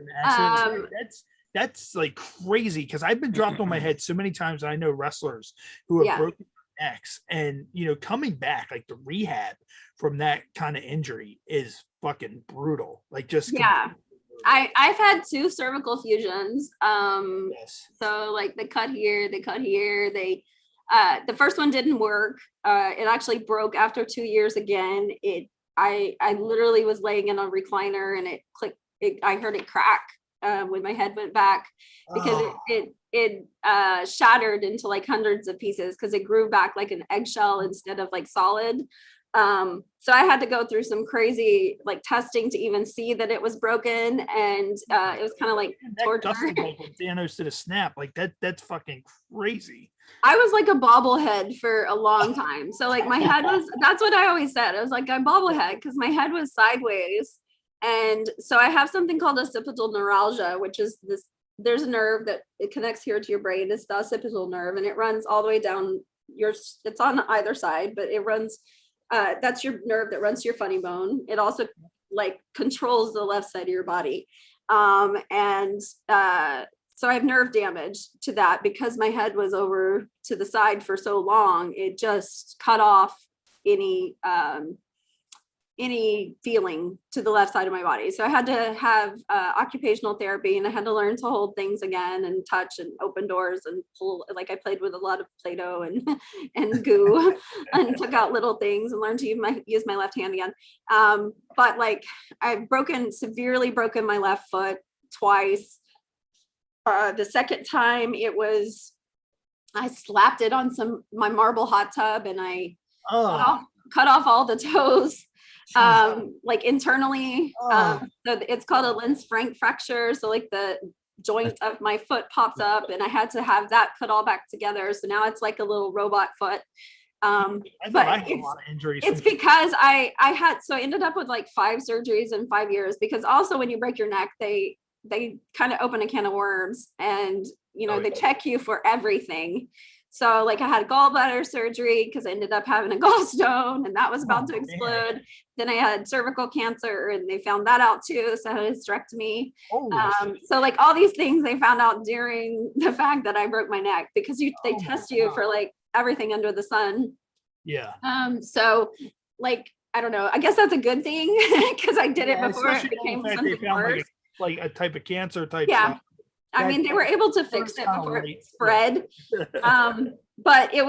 That's like crazy, because I've been dropped on my head so many times. I know wrestlers who have broken their necks, and you know, coming back, like the rehab from that kind of injury is fucking brutal. Like, just I've had 2 cervical fusions. So like they cut here, they the first one didn't work. It actually broke after 2 years again. I literally was laying in a recliner and it clicked. I heard it crack when my head went back, because it shattered into like hundreds of pieces, because it grew back like an eggshell instead of like solid. So I had to go through some crazy like testing to even see that it was broken, and it was kind of like torture. Thanos did a snap like that. That's fucking crazy. I was like a bobblehead for a long time. So like my head was, that's what I always said. I was like a bobblehead because my head was sideways. And so I have something called occipital neuralgia, which is this, there's a nerve that it connects here to your brain. It's the occipital nerve, and it runs all the way down it's on either side, but it runs, that's your nerve that runs to your funny bone. It also like controls the left side of your body. So I have nerve damage to that because my head was over to the side for so long. It just cut off any feeling to the left side of my body. So I had to have occupational therapy, and I had to learn to hold things again and touch and open doors and pull. Like I played with a lot of Play-Doh and goo and took out little things and learned to use my left hand again. But like I've severely broken my left foot twice. The second time it was I slapped it on my marble hot tub, and I Oh, cut off all the toes, like internally. So it's called a Linz Frank fracture. So like the joint of my foot popped up, and I had to have that put all back together. So now it's like a little robot foot. But I had a lot of injuries. It's because I ended up with like 5 surgeries in 5 years, because also when you break your neck, they kind of open a can of worms, and they check you for everything. So like I had gallbladder surgery because I ended up having a gallstone, and that was about to explode. Then I had cervical cancer, and they found that out too. So I had a hysterectomy. So like all these things they found out during the fact that I broke my neck, because they test you for like everything under the sun. Yeah. So like, I don't know, I guess that's a good thing, because I did it before it became something worse. Like a type of cancer type stuff. I mean, they were able to fix it before it spread. But it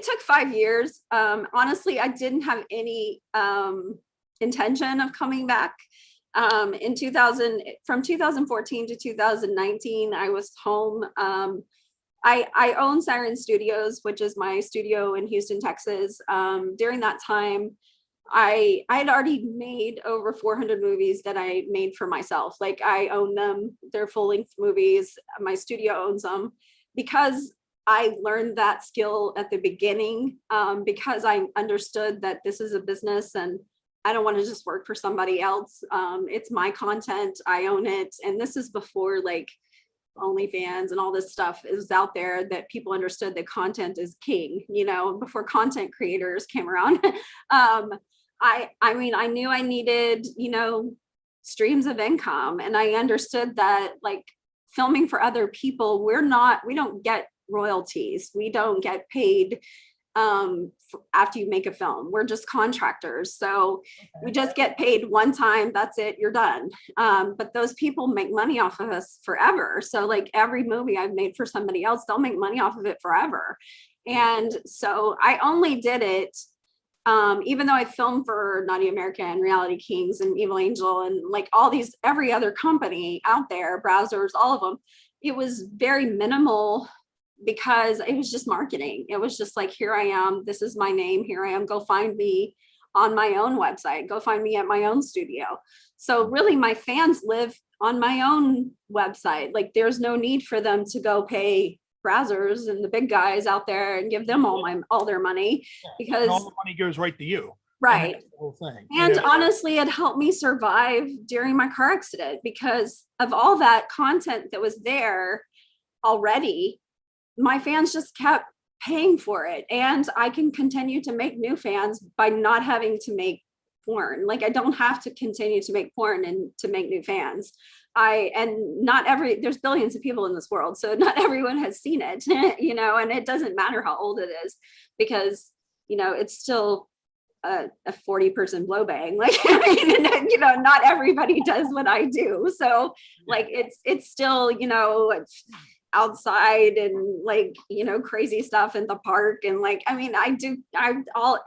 took 5 years. Honestly, I didn't have any intention of coming back. From 2014 to 2019, I was home. I own Siren Studios, which is my studio in Houston, Texas. During that time, I had already made over 400 movies that I made for myself. Like I own them. They're full-length movies. My studio owns them, because I learned that skill at the beginning, because I understood that this is a business and I don't want to just work for somebody else. It's my content. I own it. And this is before like OnlyFans and all this stuff is out there, that people understood that content is king, before content creators came around. I mean, I knew I needed, streams of income, and I understood that like filming for other people, we don't get royalties. We don't get paid after you make a film. We're just contractors. So we just get paid one time. That's it. You're done. But those people make money off of us forever. So like every movie I've made for somebody else, they'll make money off of it forever. And so I only did it, even though I filmed for Naughty America and Reality Kings and Evil Angel and like every other company out there, browsers, all of them, it was very minimal, because it was just marketing. It was just like, here I am, this is my name, here I am, go find me on my own website, go find me at my own studio. So really my fans live on my own website. Like there's no need for them to go pay browsers and the big guys out there and give them all their money, because and all the money goes right to you. Right. And the whole thing. And honestly, it helped me survive during my car accident, because of all that content that was there already. My fans just kept paying for it, and I can continue to make new fans by not having to make porn. Like I don't have to continue to make porn and to make new fans. There's billions of people in this world, so not everyone has seen it, and it doesn't matter how old it is, because it's still a 40-person blow bang. Like not everybody does what I do. So like it's still outside and like crazy stuff in the park, and like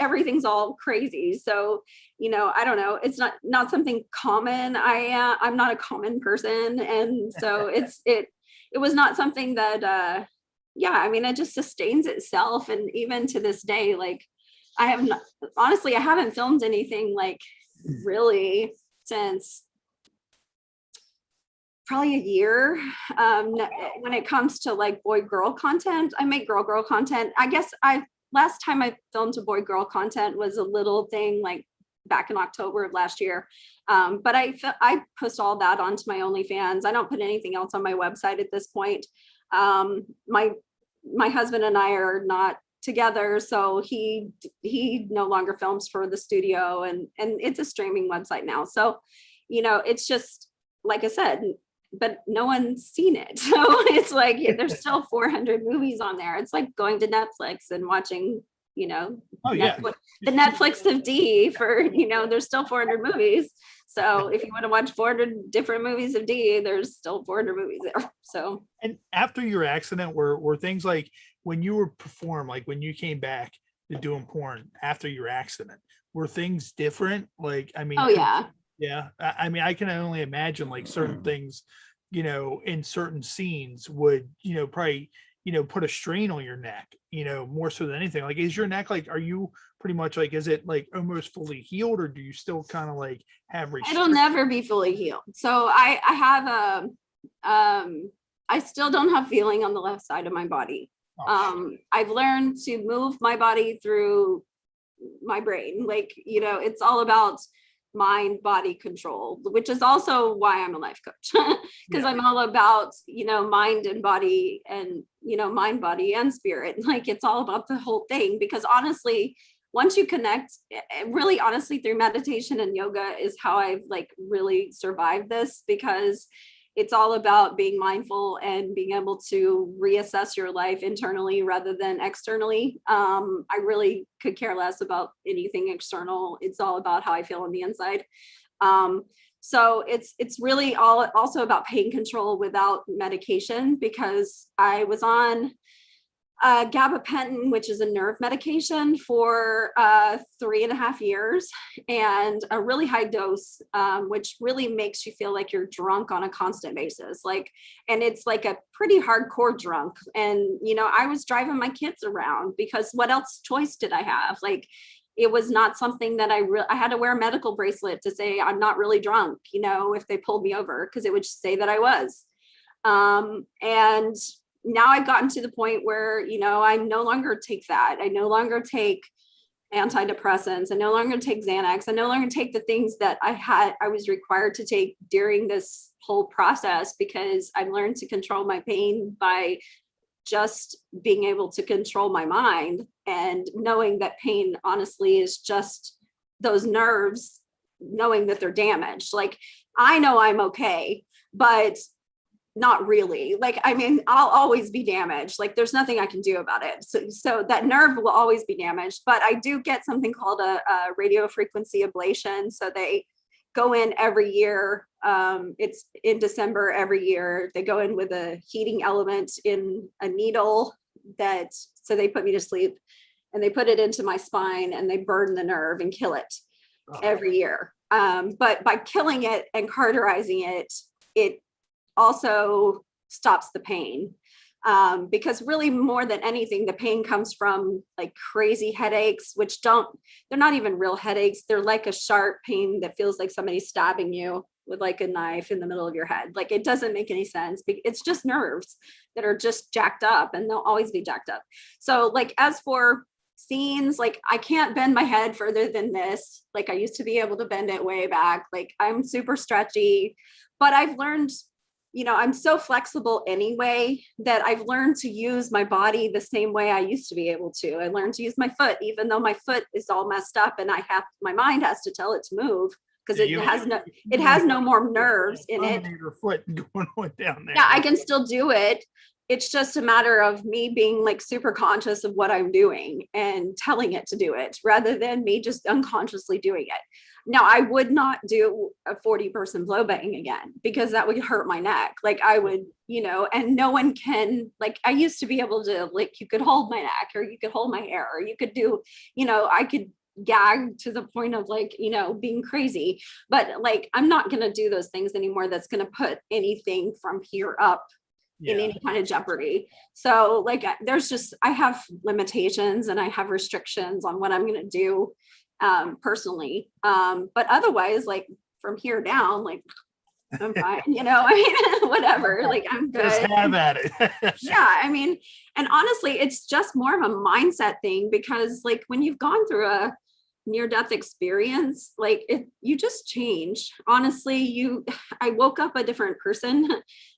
everything's all crazy. So I don't know, it's not something common. I'm not a common person, and so it was not something that it just sustains itself. And even to this day, like I haven't filmed anything like really since probably a year. When it comes to like boy girl content, I make girl content. I guess last time I filmed a boy girl content was a little thing like back in October of last year. But I post all that onto my OnlyFans. I don't put anything else on my website at this point. My husband and I are not together, so he no longer films for the studio, and it's a streaming website now. So it's just like I said, but no one's seen it. So it's like there's still 400 movies on there. It's like going to Netflix and watching, the Netflix of Dee for, there's still 400 movies. So if you want to watch 400 different movies of Dee, there's still 400 movies there. So. And after your accident, were things like when you were perform, like when you came back to doing porn after your accident, were things different? Like, I mean, oh yeah. Yeah. I mean, I can only imagine like certain things, in certain scenes would, probably, put a strain on your neck, more so than anything. Like, is your neck, like, are you pretty much like, is it like almost fully healed, or do you still kind of like have It'll never be fully healed. So I have I still don't have feeling on the left side of my body. I've learned to move my body through my brain. Like, it's all about mind body control, which is also why I'm a life coach, because I'm all about mind and body, and mind, body, and spirit. Like, it's all about the whole thing, because honestly, once you connect, really honestly, through meditation and yoga is how I've like really survived this, because it's all about being mindful and being able to reassess your life internally rather than externally. I really could care less about anything external. It's all about how I feel on the inside. So it's really all also about pain control without medication, because I was on gabapentin, which is a nerve medication, for 3.5 years, and a really high dose, which really makes you feel like you're drunk on a constant basis. Like, and it's like a pretty hardcore drunk. And, I was driving my kids around, because what else choice did I have? Like, it was not something that I had to wear a medical bracelet to say I'm not really drunk, if they pulled me over, because it would say that I was. And now I've gotten to the point where, I no longer take that. I no longer take antidepressants. I no longer take Xanax. I no longer take the things that I was required to take during this whole process, because I learned to control my pain by just being able to control my mind, and knowing that pain honestly is just those nerves, knowing that they're damaged. Like, I know I'm okay, but not really. Like, I mean, I'll always be damaged. Like, there's nothing I can do about it. So that nerve will always be damaged. But I do get something called a radio frequency ablation. So they go in every year. It's in December every year. They go in with a heating element in a needle so they put me to sleep, and they put it into my spine, and they burn the nerve and kill it every year. But by killing it and cauterizing it, it also stops the pain, because really, more than anything, the pain comes from like crazy headaches, which they're not even real headaches. They're like a sharp pain that feels like somebody's stabbing you with like a knife in the middle of your head. Like, it doesn't make any sense. It's just nerves that are just jacked up, and they'll always be jacked up. So like, as for scenes, like, I can't bend my head further than this. Like, I used to be able to bend it way back. Like, I'm super stretchy, but I've learned, I'm so flexible anyway, that I've learned to use my body the same way I used to be able to. I learned to use my foot, even though my foot is all messed up, and my mind has to tell it to move, because it has no more nerves in it. Your foot going on down there. Yeah, I can still do it. It's just a matter of me being like super conscious of what I'm doing and telling it to do it, rather than me just unconsciously doing it. Now, I would not do a 40-person blow bang again, because that would hurt my neck. Like, I would, and no one can, like, I used to be able to, like, you could hold my neck, or you could hold my hair, or you could do, I could gag to the point of like, being crazy. But like, I'm not going to do those things anymore. That's going to put anything from here up in any kind of jeopardy. So like, I have limitations, and I have restrictions on what I'm going to do personally. But otherwise, like, from here down, like, I'm fine, I mean, whatever, like, I'm good. Just have at it. Yeah, I mean, and honestly, it's just more of a mindset thing, because like, when you've gone through a near-death experience, like, you just change. Honestly, I woke up a different person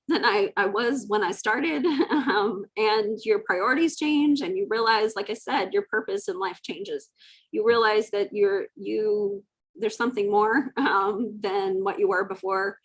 than I was when I started, and your priorities change, and you realize, like I said, your purpose in life changes. You realize that there's something more than what you were before.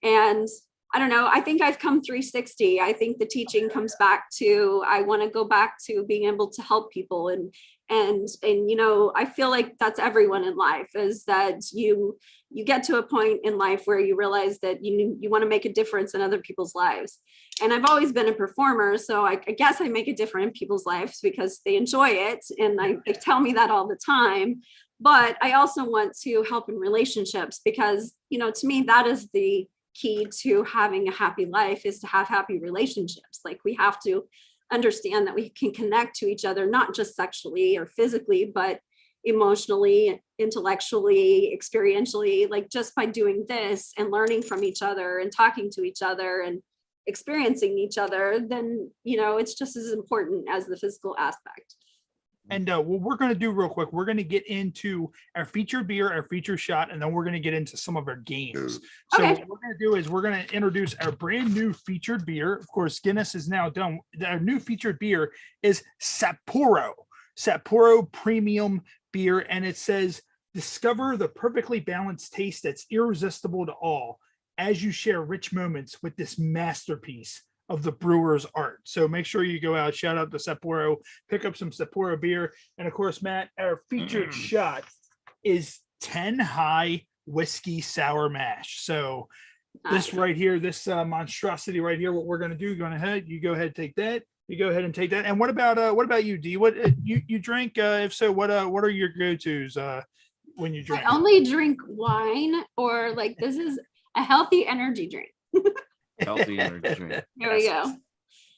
And I don't know, I think I've come 360. I think the teaching comes back to, I want to go back to being able to help people, and I feel like that's everyone in life, is that you get to a point in life where you realize that you want to make a difference in other people's lives. And I've always been a performer, so I guess I make a difference in people's lives because they enjoy it, and they tell me that all the time. But I also want to help in relationships, because to me, that is the key to having a happy life, is to have happy relationships. Like, we have to understand that we can connect to each other, not just sexually or physically, but emotionally, intellectually, experientially, like just by doing this and learning from each other and talking to each other and experiencing each other, then, it's just as important as the physical aspect. And what we're going to do real quick, we're going to get into our featured beer, our featured shot, and then we're going to get into some of our games. So what we're going to do is we're going to introduce our brand new featured beer. Of course, Guinness is now done. Our new featured beer is Sapporo Premium Beer, and it says, discover the perfectly balanced taste that's irresistible to all as you share rich moments with this masterpiece of the brewer's art. So make sure you go out, shout out to Sapporo, pick up some Sapporo beer. And of course, Matt, our featured shot is 10 High Whiskey Sour Mash. So this right here, this monstrosity right here, what we're going to do, you go ahead, take that. You go ahead and take that. And what about you, Dee? What you drink? If so, what are your go-tos when you drink? I only drink wine, or like this is a healthy energy drink. Healthy energy drink. Here we go.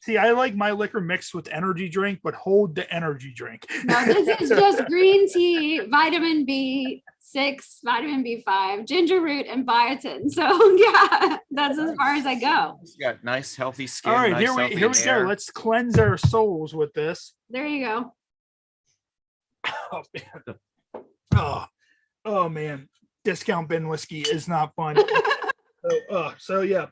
See, I like my liquor mixed with energy drink, but hold the energy drink. No, this is just green tea, vitamin B6, vitamin B5, ginger root, and biotin. So yeah, that's as far as I go. It's got nice, healthy skin. All right, nice, here we go. Let's cleanse our souls with this. There you go. Oh man, discount bin whiskey is not fun. So yeah.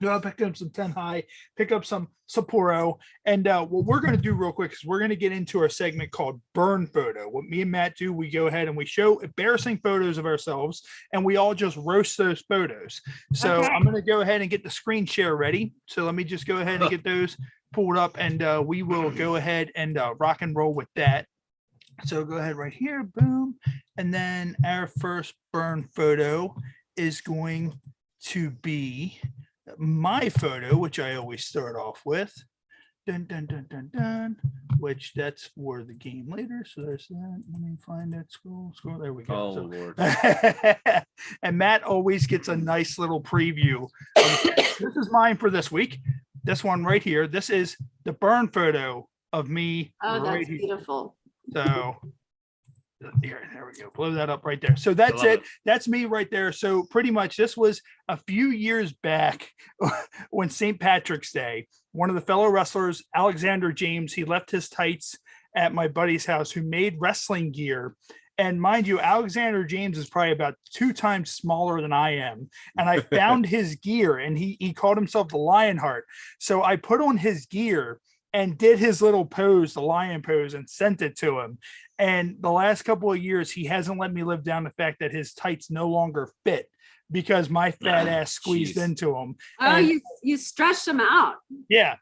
Pick up some 10 High, pick up some Sapporo, and what we're going to do real quick is we're going to get into our segment called Burn Photo. What me and Matt do, we go ahead and we show embarrassing photos of ourselves, and we all just roast those photos. So I'm going to go ahead and get the screen share ready. So let me just go ahead and get those pulled up, and we will go ahead and rock and roll with that. So go ahead right here, boom, and then our first burn photo is going to be my photo, which I always start off with, which that's for the game later. So there's that. Let me find that. Scroll. There we go. Oh, Lord. And Matt always gets a nice little preview. This is mine for this week. This one right here. This is the burn photo of me. Oh, right that's here. beautiful. So there we go. Blow that up right there. So that's it. That's me right there. So pretty much this was a few years back when St. Patrick's Day, one of the fellow wrestlers, Alexander James, he left his tights at my buddy's house who made wrestling gear. And mind you, Alexander James is probably about 2 times smaller than I am. And I found his gear, and he called himself the Lionheart. So I put on his gear and did his little pose, the lion pose, and sent it to him. And the last couple of years, he hasn't let me live down the fact that his tights no longer fit because my fat ass squeezed into them. Oh, and you stretched them out. Yeah.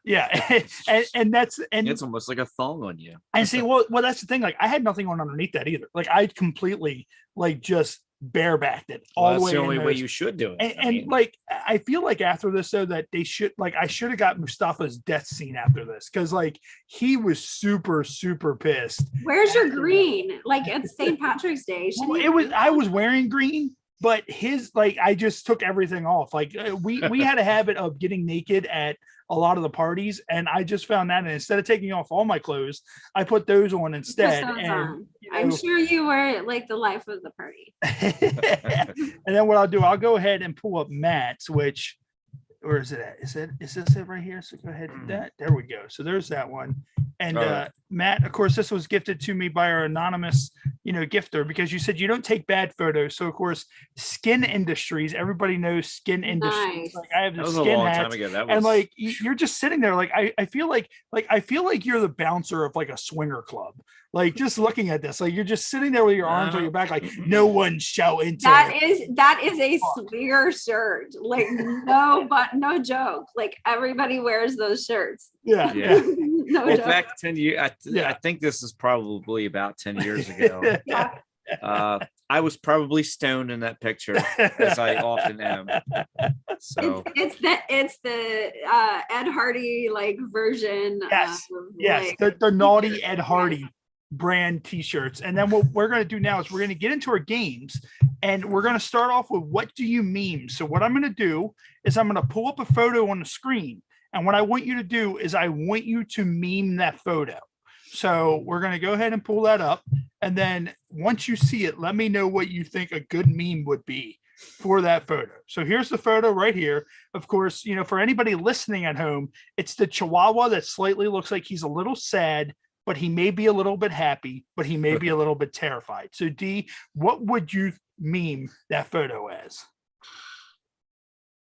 and it's almost like a thong on you. And see, well, that's the thing. Like, I had nothing on underneath that either. Like, I completely just barebacked it all the way. That's the only way you should do it. And like, I feel like after this, though, that they should, like, I should have got Mustafa's death scene after this, because like he was super pissed. Where's your green? Like, it's St. Patrick's Day. I was wearing green, but his, like, I just took everything off. Like, we had a habit of getting naked at a lot of the parties, and I just found that, and instead of taking off all my clothes, I put those on instead. And I'm sure you were like the life of the party. And then what I'll do, I'll go ahead and pull up Matt's, which, where is it at? Is this it right here? So go ahead and that. There we go. So there's that one. And Matt, of course, this was gifted to me by our anonymous, gifter, because you said you don't take bad photos. So of course, Skin Industries, everybody knows Skin Industries. Nice. Like, I have the that was skin a long hats, time ago. That was... and like you're just sitting there, like I feel like you're the bouncer of like a swinger club. Like, just looking at this, like you're just sitting there with your arms on your back, like no one shouting. That is a swinger shirt. Like, no joke. Like, everybody wears those shirts. Yeah. No well, joke. back 10 years, I think this is probably about 10 years ago. Yeah. I was probably stoned in that picture, as I often am. So it's the Ed Hardy like version. Yes, the naughty Ed Hardy brand t-shirts. And then what we're going to do now is we're going to get into our games, and we're going to start off with what do you meme. So what I'm going to do is I'm going to pull up a photo on the screen, And what I want you to do is I want you to meme that photo. So we're going to go ahead and pull that up. And then once you see it, let me know what you think a good meme would be for that photo. So here's the photo right here. Of course, you know, for anybody listening at home, it's the Chihuahua that slightly looks like he's a little sad, but he may be a little bit happy, but he may be a little bit terrified. So Dee, what would you meme that photo as?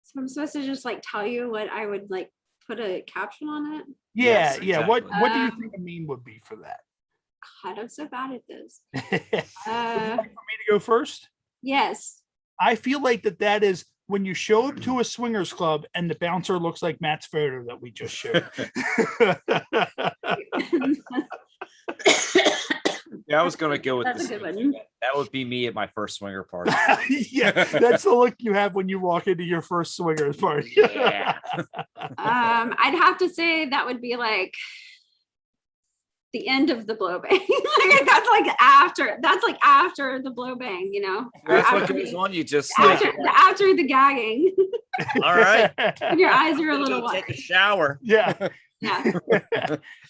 So I'm supposed to just like tell you what I would like put a caption on it? Yeah, Yes, yeah. exactly. What do you think a meme would be for that? God, I'm so bad at this. Would you like for me to go first? Yes. I feel like that is when you show up to a swingers club and the bouncer looks like Matt's photo that we just showed. Yeah, I was gonna go with That's this. a good one. That would be me at my first swinger party. Yeah, that's the look you have when you walk into your first swingers party. Yeah. I'd have to say that would be like the end of the blow bang. Like, that's like after the blow bang, you know. Or That's what after, goes on. You just after the gagging. all right. When your eyes are a little Go take a wide. shower. Yeah. Yeah.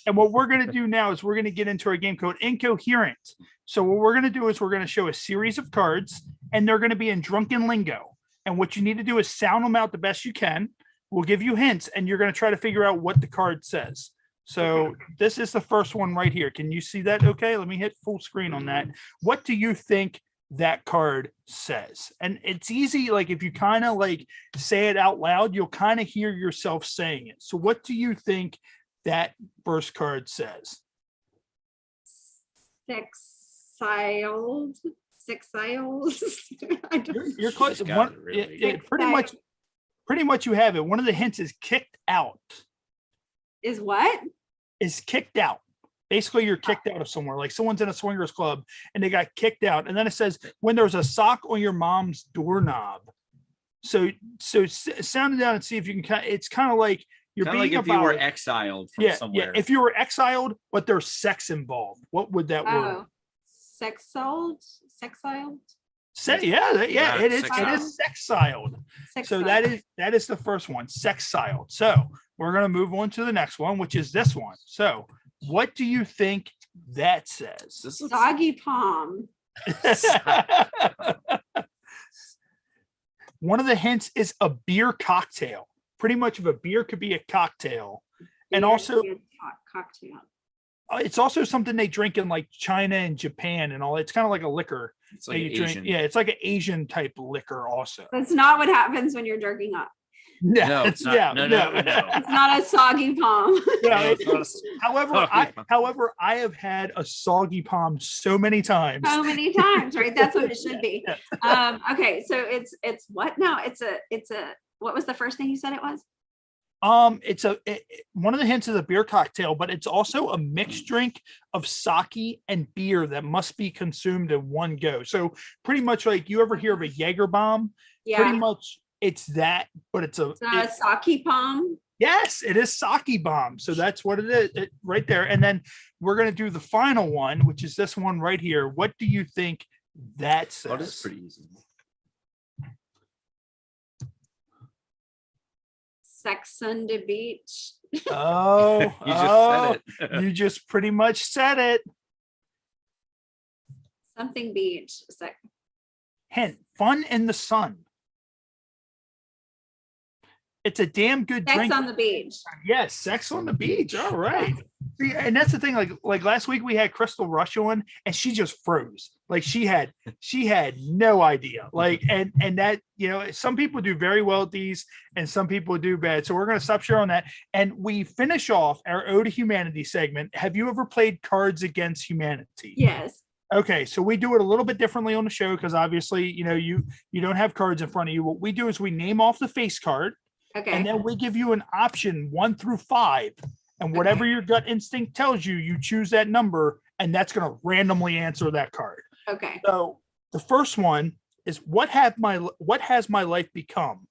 And what we're going to do now is we're going to get into our game called Incoherent. So what we're going to do is we're going to show a series of cards and they're going to be in drunken lingo. And what you need to do is sound them out the best you can. We'll give you hints and you're going to try to figure out what the card says. So this is the first one right here. Can you see that? Okay, let me hit full screen on that. What do you think that card says? And it's easy, like if you kind of like say it out loud, you'll kind of hear yourself saying it. So what do you think that first card says? Six-siled. I don't- You're close. She's got it, really. Pretty much you have it. One of the hints is kicked out. Is what? Is kicked out. Basically, you're kicked out of somewhere. Like someone's in a swingers club and they got kicked out. And then it says when there's a sock on your mom's doorknob. So sound it down and see if you can. It's kind of like you're Kind of being like if you about were it. exiled from Yeah. somewhere. If you were exiled, but there's sex involved, what would that word? Oh, sexiled. Yeah, Yeah, it is. It sexiled. is sexiled. So that is the first one, sexiled. So we're gonna move on to the next one, which is this one. So what do you think that says? This looks- Soggy palm. One of the hints is a beer cocktail. Pretty much, if a beer could be a cocktail, and also cocktail. it's also something they drink in like China and Japan and all. It's kind of like a liquor. It's that like you drink. Asian. Yeah, it's like an Asian type liquor. Also, That's not what happens when you're jerking up. No, it's not. Yeah, No. It's not a soggy palm. Yeah, No, it's not a- however, I have had a soggy palm so many times. So many times, right? That's what it should be. Okay, so it's what now? It's a what was the first thing you said it was? It's one of the hints is a beer cocktail, but it's also a mixed drink of sake and beer that must be consumed in one go. So pretty much like you ever hear of a Jaeger bomb? Yeah. Pretty much it's that, but it's It's not a sake palm. yes, it is sake bomb. So that's what it is right there. And then we're gonna do the final one, which is this one right here. What do you think that says? Oh, this is pretty easy. Sex on the beach. Oh, You just said it. You just pretty much said it. Something beach. Hint, fun in the sun. It's a damn good Sex drink. on the beach. Yes, sex on the beach. All right. See, and that's the thing. Like last week we had Crystal Rush on, and she just froze. Like she had no idea. Like and that some people do very well at these, and some people do bad. So we're gonna stop sharing on that. And we finish off our Ode to Humanity segment. Have you ever played Cards Against Humanity? Yes. Okay, so we do it a little bit differently on the show because obviously you don't have cards in front of you. What we do is we name off the face card. Okay. And then we give you an option 1 through 5. And whatever your gut instinct tells you, you choose that number, and that's going to randomly answer that card. Okay. So the first one is what has my life become?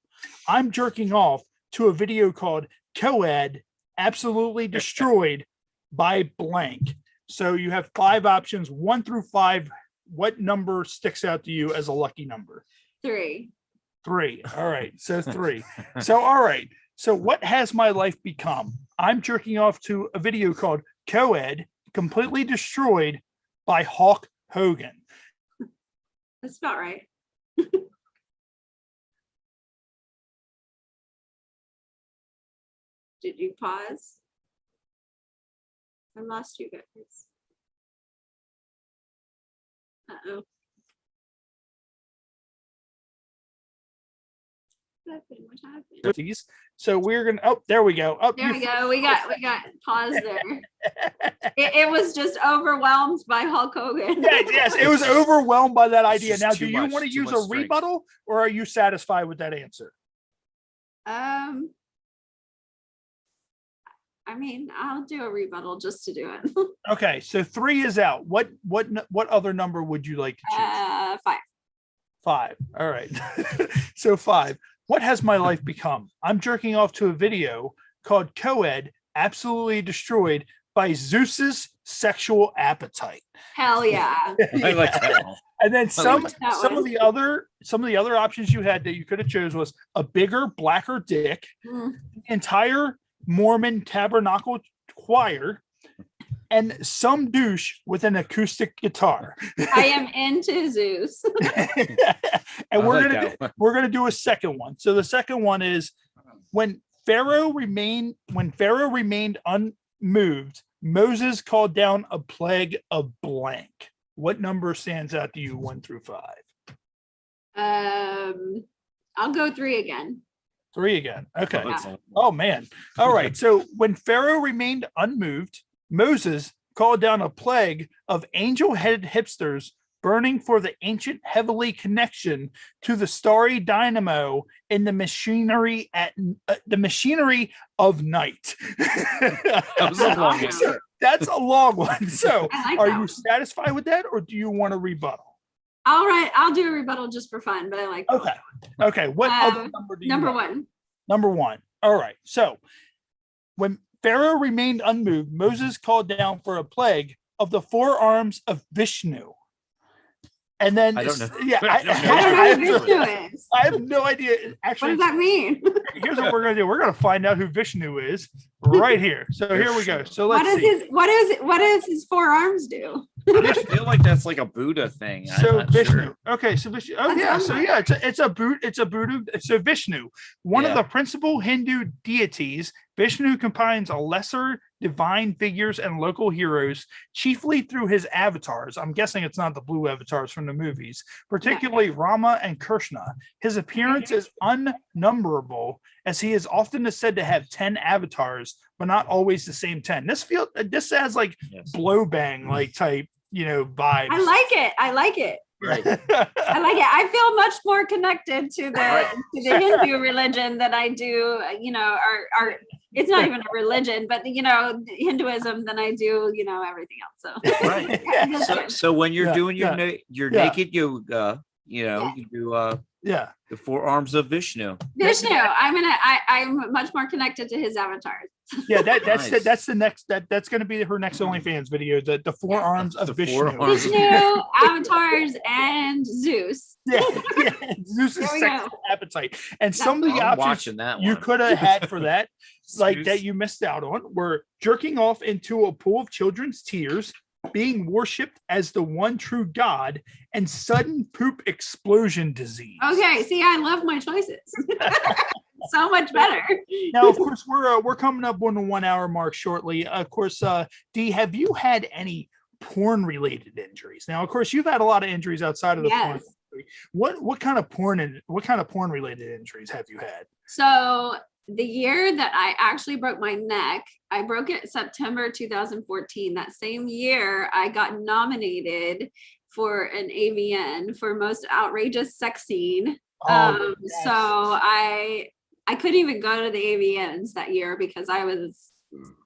I'm jerking off to a video called Coed Absolutely Destroyed by blank. So you have 5 options, 1 through 5. What number sticks out to you as a lucky number? 3. 3. All right. So 3. So, all right. So what has my life become? I'm jerking off to a video called Co-Ed, completely destroyed by Hulk Hogan. That's about right. Did you pause? I lost you guys. Uh-oh. What happened? So we're gonna. Oh, there we go. Oh, there we go. We got pause there. It was just overwhelmed by Hulk Hogan. Yes, it was overwhelmed by that idea. Now, do you want to use a strength. rebuttal, or are you satisfied with that answer? I mean, I'll do a rebuttal just to do it. Okay, so 3 is out. What other number would you like to choose? 5. 5. All right. So 5. What has my life become? I'm jerking off to a video called Co-Ed, absolutely destroyed by Zeus's sexual appetite. Hell yeah. I like that one. And then some one. of the other options you had that you could have chose was a bigger, blacker dick, entire Mormon tabernacle choir, and some douche with an acoustic guitar. I am into Zeus. And we're gonna do a second one. So the second one is when Pharaoh remained unmoved, Moses called down a plague of blank. What number stands out to you, 1 through 5? I'll go 3 again. 3 again. Okay. Yeah. Oh man. All right. So when Pharaoh remained unmoved, Moses called down a plague of angel-headed hipsters burning for the ancient heavenly connection to the starry dynamo in the machinery of night. That was a long answer. That's a long one. So like are that you one. satisfied with that, or do you want to rebuttal? All right, I'll do a rebuttal just for fun, but I like that. Okay. What other number do you number want? 1. Number 1. All right. So when Pharaoh remained unmoved, Moses called down for a plague of the 4 arms of Vishnu. And then I don't know. Yeah, I don't know who Vishnu is. I have no idea. Actually, What does that mean? here's what we're gonna do. We're gonna find out who Vishnu is right here. So here we go. So let's see. What does his 4 arms do? I feel like that's like a Buddha thing. So I'm not Vishnu. sure. Okay, so Vishnu. Oh That's yeah, so so yeah, it's a Buddha. So Vishnu, one of Yeah. the principal Hindu deities. Vishnu combines a lesser divine figures and local heroes, chiefly through his avatars. I'm guessing it's not the blue avatars from the movies, particularly Rama and Krishna. His appearance is unnumberable, as he is often said to have 10 avatars, but not always the same 10. This has like Yes. blow bang like type, vibes. I like it. Right. I like it. I feel much more connected to the Hindu religion than I do, our it's not even a religion, but Hinduism than I do, everything else. So Right. So when you're doing your naked yoga, Yeah. you do Yeah. the 4 arms of Vishnu. Vishnu, I'm much more connected to his avatars. Yeah, that's Nice. that's the next that's going to be her next OnlyFans video. The 4 arms of The Vishnu. 4 arms. Vishnu, avatars, and Zeus. Yeah, Zeus's There we sexual go. appetite, and some of the I'm options watching that you one. could have had for that, like Zeus. that you missed out on, were jerking off into a pool of children's tears, being worshipped as the one true God, and sudden poop explosion disease. Okay, see, I love my choices. So much better. Now, of course, we're coming up on the 1 hour mark shortly. Of course, Dee, have you had any porn related injuries? Now, of course, you've had a lot of injuries outside of the porn Yes. industry. What kind of porn related injuries have you had? So the year that I actually broke my neck, I broke it September 2014. That same year, I got nominated for an AVN for most outrageous sex scene. Yes. So I couldn't even go to the AVNs that year because I was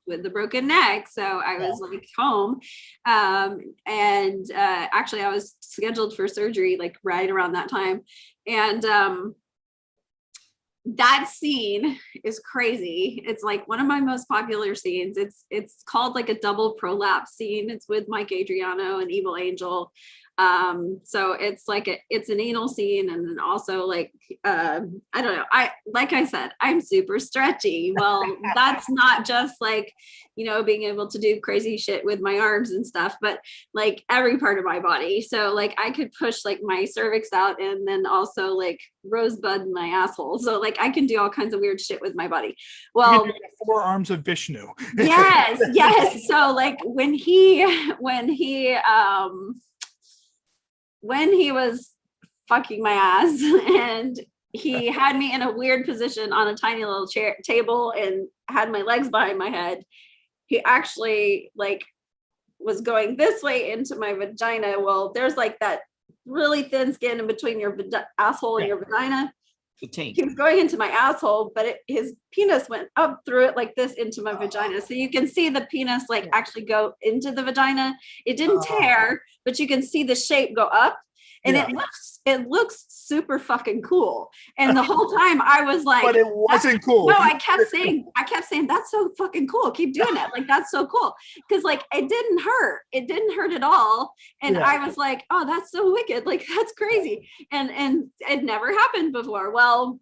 with the broken neck. So I was like home. Actually I was scheduled for surgery like right around that time. And that scene is crazy. It's like one of my most popular scenes. It's called like a double prolapse scene. It's with Mike Adriano and Evil Angel. So it's like it's an anal scene, and then also like I don't know, like I said, I'm super stretchy. Well, that's not just like, you know, being able to do crazy shit with my arms and stuff, but like every part of my body. So like I could push like my cervix out, and then also like rosebud my asshole. So like I can do all kinds of weird shit with my body. Well, the 4 arms of Vishnu. yes. So like when he was fucking my ass, and he had me in a weird position on a tiny little table and had my legs behind my head, he actually like was going this way into my vagina. Well, there's like that really thin skin in between your asshole and your vagina. He was going into my asshole, but his penis went up through it like this into my vagina. So you can see the penis like actually go into the vagina. It didn't tear, but you can see the shape go up, and it looks super fucking cool. And the whole time I was like, but it wasn't cool. No, I kept saying, that's so fucking cool. Keep doing it. Like, that's so cool. Cause like, it didn't hurt. It didn't hurt at all. And I was like, oh, that's so wicked. Like, that's crazy. And it never happened before. Well,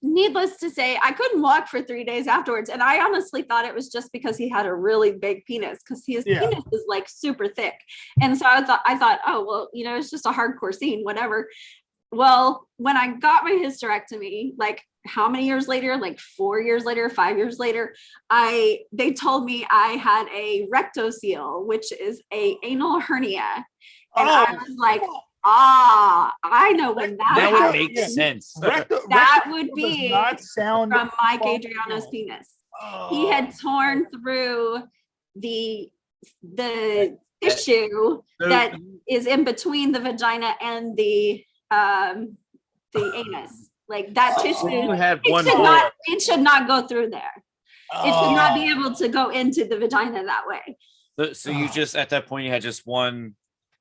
needless to say, I couldn't walk for 3 days afterwards. And I honestly thought it was just because he had a really big penis, because his penis is like super thick. And so I thought, oh, well, you know, it's just a hardcore scene, whatever. Well, when I got my hysterectomy, like how many years later, like 4 years later, 5 years later, they told me I had a rectocele, which is a anal hernia. And I was like, I know when that would make sense. That would be from Mike Adriano's penis. He had torn through the tissue that is in between the vagina and the anus. Like that tissue, it should not go through there. It should not be able to go into the vagina that way. So you just, at that point, you had just one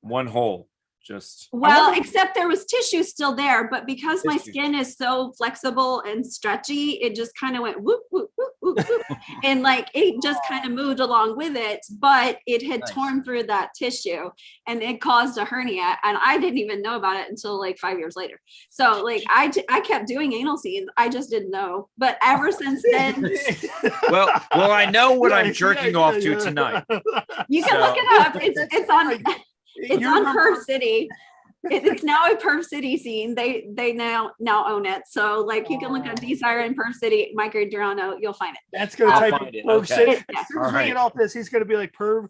hole. Except there was tissue still there, but because my skin is so flexible and stretchy, it just kind of went whoop, whoop, whoop, whoop, whoop. And like it just kind of moved along with it, but it had torn through that tissue and it caused a hernia, and I didn't even know about it until like 5 years later. So like I kept doing anal scenes, I just didn't know. But ever since then, well, I know what I'm jerking off to tonight. You can look it up. It's on. It's on Perv City. It's now a Perv City scene. They now own it. So like you can look at Dee Siren, Perv City, Mike Adriano, you'll find it. That's gonna type in Perv City. As soon as we get off this, he's gonna be like Perv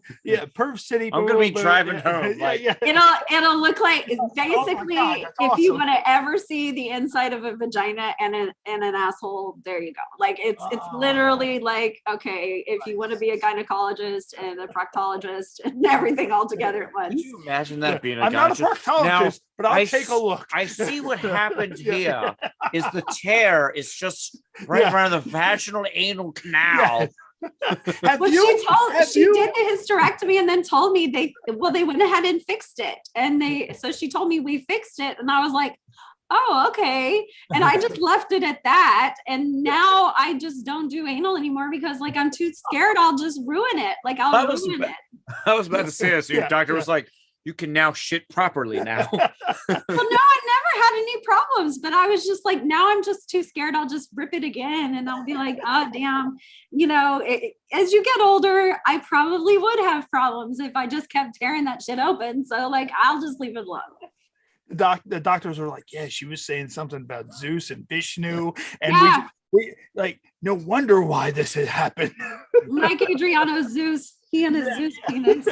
City. I'm gonna be driving home. It'll look like basically if you want to ever see the inside of a vagina and an asshole, there you go. Like it's literally like, okay, if you want to be a gynecologist and a proctologist and everything all together at once. Can you imagine that being a I'm not a proctologist, but I'll take a look. I see what happened here is the tear is just right around the vaginal anal canal. She did the hysterectomy and then told me they went ahead and fixed it. And so she told me we fixed it. And I was like, oh, okay. And I just left it at that. And now I just don't do anal anymore because like, I'm too scared. I'll just ruin it. Like I'll ruin it. I was about to say this. Your doctor was like, you can now shit properly now. Well, no, I never had any problems, but I was just like, now I'm just too scared. I'll just rip it again. And I'll be like, oh, damn. You know, as you get older, I probably would have problems if I just kept tearing that shit open. So like, I'll just leave it alone. The doctors were like, yeah, she was saying something about Zeus and Vishnu. And we like, no wonder why this had happened. Mike Adriano, Zeus. He and his Zeus penis.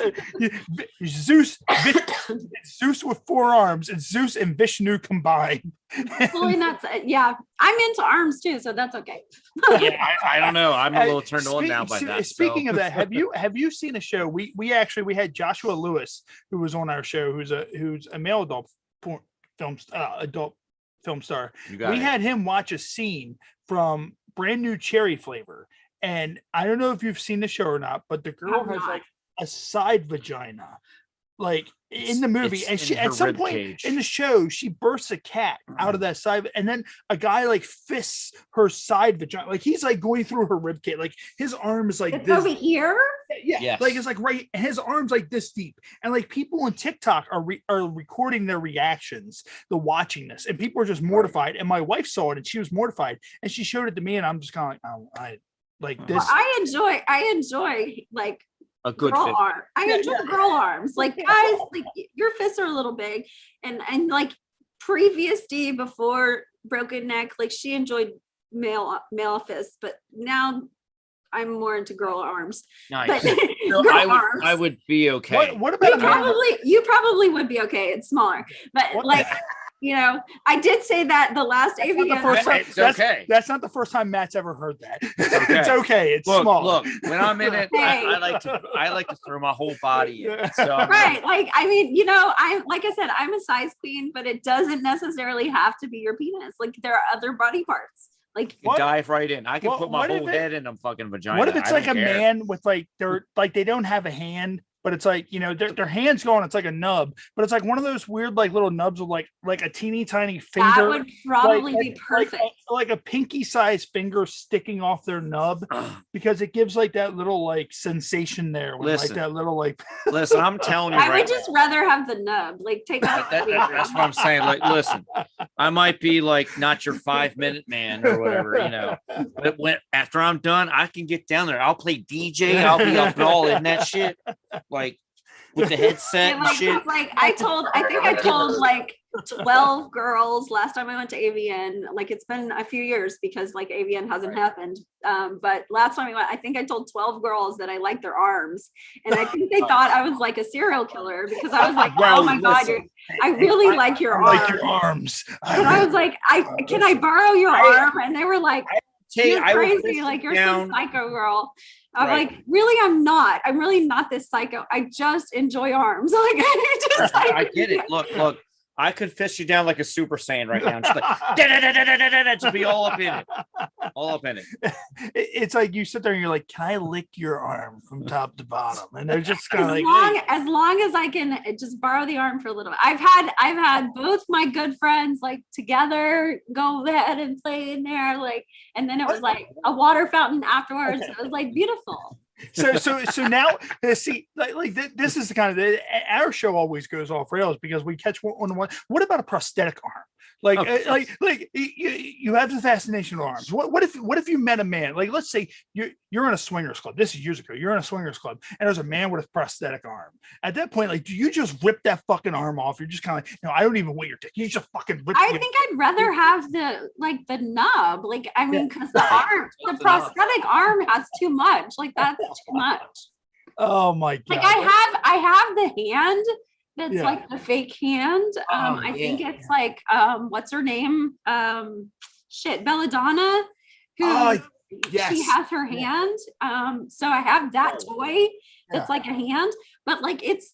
Zeus with 4 arms, and Zeus and Vishnu combined. Totally nuts. Yeah, I'm into arms too, so that's okay. I don't know. I'm a little turned on now by that. Speaking of that, have you seen a show? We had Joshua Lewis, who was on our show, who's a male adult film star. We had him watch a scene from Brand New Cherry Flavor. And I don't know if you've seen the show or not, but the girl has like a side vagina. like in the movie, and she at some point in the show she bursts a cat out of that side, and then a guy like fists her side vagina, like he's like going through her rib cage, like his arm is like it's this over here. Yeah, Yes. like it's like right, his arms like this deep, and like people on TikTok are recording their reactions, the watching this, and people are just mortified. And my wife saw it, and she was mortified, and she showed it to me, and I'm just kind of like, oh, I like this. Well, I enjoy like a good girl fit. arm. I enjoy girl arms. Like guys, like your fists are a little big, and like previous Dee before broken neck, like she enjoyed male fists, but now I'm more into girl arms. Nice. But So girl I would be okay. What about you probably would be okay. It's smaller, but like you know, I did say that the last AVN. It's okay. That's not the first time Matt's ever heard that. Okay. It's okay. It's small. Look, when I'm in it, I like to throw my whole body in. So right. Like, I mean, you know, like I said, I'm a size queen, but it doesn't necessarily have to be your penis. Like there are other body parts. Like you dive right in. I can put my whole head in a fucking vagina. What if it's like a man with like they don't have a hand, but it's like, you know, their hands going, it's like a nub, but it's like one of those weird like little nubs with like a teeny tiny finger. That would probably be perfect. Like a pinky sized finger sticking off their nub, because it gives like that little like sensation there. With, like that little like. Listen, I'm telling you, I would just rather have the nub. Like take off. That's what I'm saying. Like, listen, I might be like not your 5-minute man or whatever, you know, but after I'm done, I can get down there. I'll play DJ. I'll be up all in that shit. Like with the headset and shit. Like I think I told like 12 girls last time I went to AVN. Like it's been a few years because like AVN hasn't happened. But last time I went, I think I told 12 girls that I liked their arms, and I think they thought I was like a serial killer because I was like, oh my god, I really like your arms. Like your arms. And I was like, can I borrow your arm? And they were like, you're crazy, like you're some psycho girl. I'm like, really, I'm not. I'm really not this psycho. I just enjoy arms. Like, I get it. Look. I could fist you down like a Super Saiyan right now. Just like, just be all up in it. All up in it. It's like you sit there and you're like, can I lick your arm from top to bottom? And they're just kind of like, as long as I can just borrow the arm for a little bit. I've had both my good friends like together go ahead and play in there, like, and then it was like a water fountain afterwards. Okay. It was like beautiful. So now see, like this is the kind of our show always goes off rails because we catch one. What about a prosthetic arm? Like, like you have the fascination with arms. What if you met a man? Like, let's say you're in a swingers club. This is years ago. You're in a swingers club, and there's a man with a prosthetic arm. At that point, like, do you just rip that fucking arm off? You're just kind of like, no, I don't even want your dick. You just fucking rip. I think I'd rather have the nub. Like, I mean, because the prosthetic arm has too much. Like, that's too much. Oh my god! Like, I have the hand. That's like the fake hand. I think it's like what's her name? Belladonna, who she has her hand. So I have that toy that's like a hand, but like it's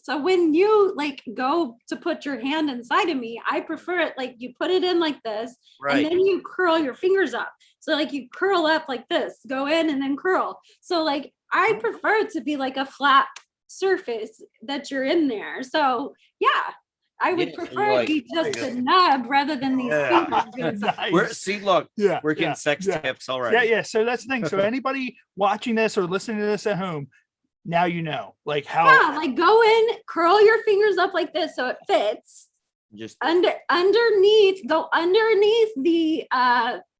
when you like go to put your hand inside of me, I prefer it like you put it in like this, and then you curl your fingers up. So like you curl up like this, go in and then curl. So like I prefer it to be like a flat surface that you're in there. So yeah, I would prefer it be just a nub rather than these fingers. Nice. We're getting sex tips already. Yeah. So that's the thing. So anybody watching this or listening to this at home, now you know, like how. Yeah, like go in, curl your fingers up like this so it fits. Just underneath, go underneath the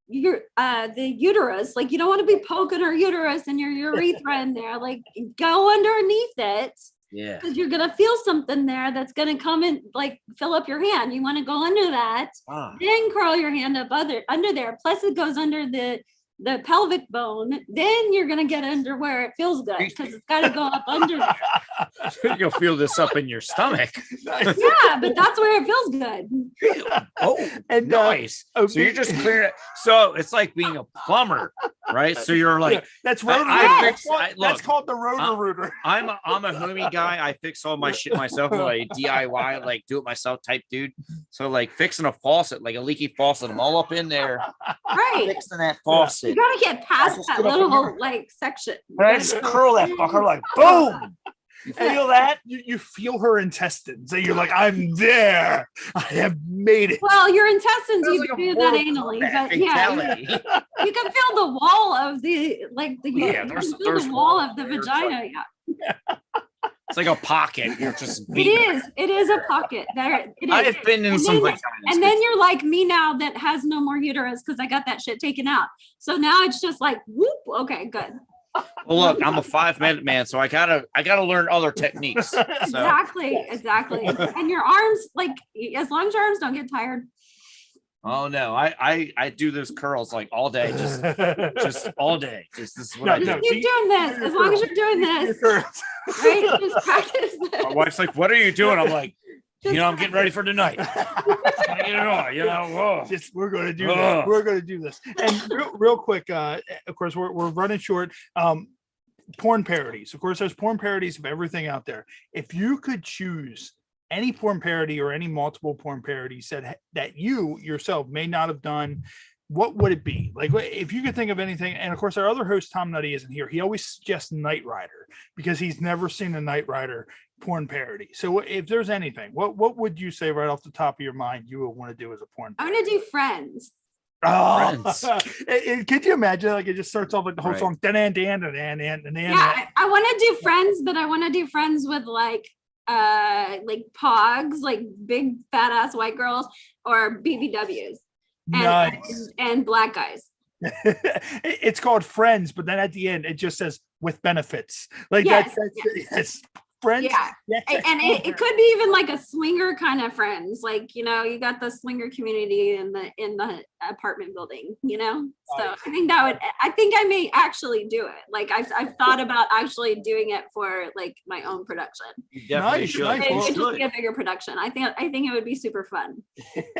uterus. Like you don't want to be poking her uterus and your urethra in there. Like go underneath it. Yeah. Because you're gonna feel something there that's gonna come and like fill up your hand. You want to go under that, then curl your hand up under there. Plus it goes under the pelvic bone. Then you're gonna get under where it feels good because it's got to go up under there. You'll feel this up in your stomach. Yeah, but that's where it feels good. Oh, and nice. So you're just clearing it. So it's like being a plumber, right? So you're like, that's rotor. That's called the rotor. I'm a homie guy. I fix all my shit myself, like DIY, like do it myself type dude. So like fixing a faucet, like a leaky faucet, I'm all up in there, right? Fixing that faucet. You gotta get past that little like section. And I just curl that fucker like boom. You feel that? You feel her intestines, and you're like, I'm there. I have made it. Well, your intestines, Sounds you like can a do that Mortal anally, Kombat but yeah, fatality. you can feel the wall of the Yeah, you there's- can feel there's the wall one of the there, it's vagina. Yeah, It's like a pocket. You're just it beating. is. It is a pocket. There, it I is. have been in And some then- vaginas. And then you're like me now that has no more uterus because I got that shit taken out. So now it's just like whoop. Okay, good. Well, look, I'm a 5-minute man, so I gotta learn other techniques. So Exactly. And your arms, like as long as your arms don't get tired. oh no, I do those curls like all day, just all day. Just this is what I do. Just keep doing this as long as you're doing this. Right? Just practice this. My wife's like, "What are you doing?" I'm like, I'm getting ready for tonight. Gotta get it on, whoa. Just we're going to do this. We're going to do this. And real quick, of course, we're running short. Porn parodies. Of course, there's porn parodies of everything out there. If you could choose any porn parody or any multiple porn parodies that you yourself may not have done, what would it be? Like, if you could think of anything. And of course, our other host Tom Nutty isn't here. He always suggests Knight Rider because he's never seen a Knight Rider porn parody. So if there's anything, what would you say right off the top of your mind you would want to do as a porn I'm parody? gonna do Friends. Oh, Friends. Could you imagine? Like, it just starts off like the whole Right. song. Yeah, I want to do Friends, but I want to do Friends with like pogs, like big fat ass white girls, or BBWs Nice. and black guys. It's called Friends, but then at the end it just says with benefits. Like Yes, yes. Friends. Yeah. Yes, And it could be even like a swinger kind of friends, like you got the swinger community in the apartment building, so Nice. I think I may actually do it. Like I've thought about actually doing it for like my own production. You definitely Nice, should. nice. It Well, would just be a bigger production. I think it would be super fun.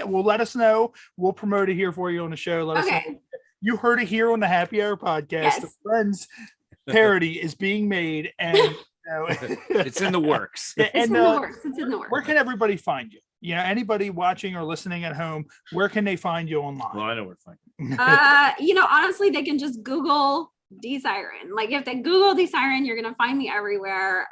Well, let us know. We'll promote it here for you on the show. Let us know. Okay. You heard it here on the Happy Hour podcast. Yes. The Friends parody is being made, and It's in the works. It's in the works. It's in the where works. can everybody find you? Anybody watching or listening at home, where can they find you online? Well, I know where to find it. Honestly, they can just Google Dee Siren. Like if they Google Dee Siren, you're gonna find me everywhere.